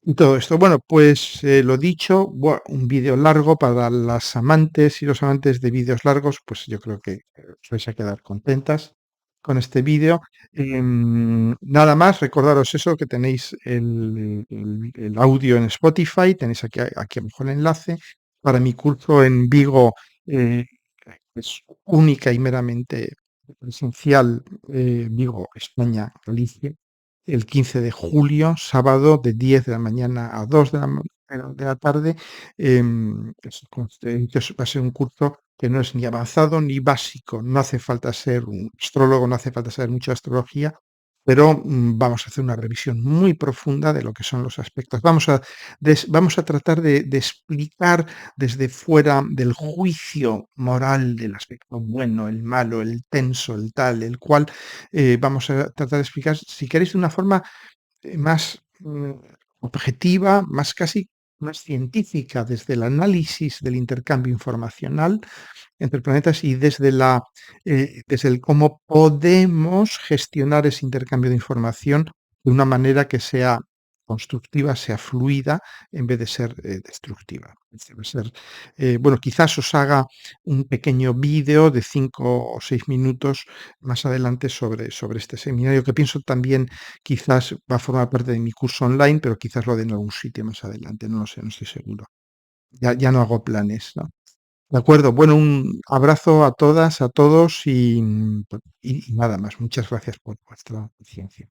Y todo esto. Bueno, pues lo dicho, un vídeo largo para las amantes y los amantes de vídeos largos, pues yo creo que os vais a quedar contentas con este vídeo. Nada más, recordaros eso, que tenéis el audio en Spotify, tenéis aquí abajo el enlace para mi curso en Vigo, eh, es única y meramente presencial, Vigo, España, Galicia, el 15 de julio, sábado, de 10 de la mañana a 2 de la de la tarde. Como te he dicho, va a ser un curso que no es ni avanzado ni básico. No hace falta ser un astrólogo, no hace falta saber mucho de astrología, pero vamos a hacer una revisión muy profunda de lo que son los aspectos. Vamos a tratar de explicar desde fuera del juicio moral del aspecto bueno, el malo, el tenso, el tal, el cual. Vamos a tratar de explicar, si queréis, de una forma más objetiva, más casi más científica, desde el análisis del intercambio informacional entre planetas y desde el cómo podemos gestionar ese intercambio de información de una manera que sea constructiva, sea fluida, en vez de ser destructiva. Va a ser, bueno, quizás os haga un pequeño vídeo de 5 o 6 minutos más adelante sobre este seminario, que pienso también quizás va a formar parte de mi curso online, pero quizás lo den en algún sitio más adelante, no lo sé, no estoy seguro. Ya no hago planes, ¿no? De acuerdo. Bueno, un abrazo a todas, a todos y nada más. Muchas gracias por vuestra paciencia.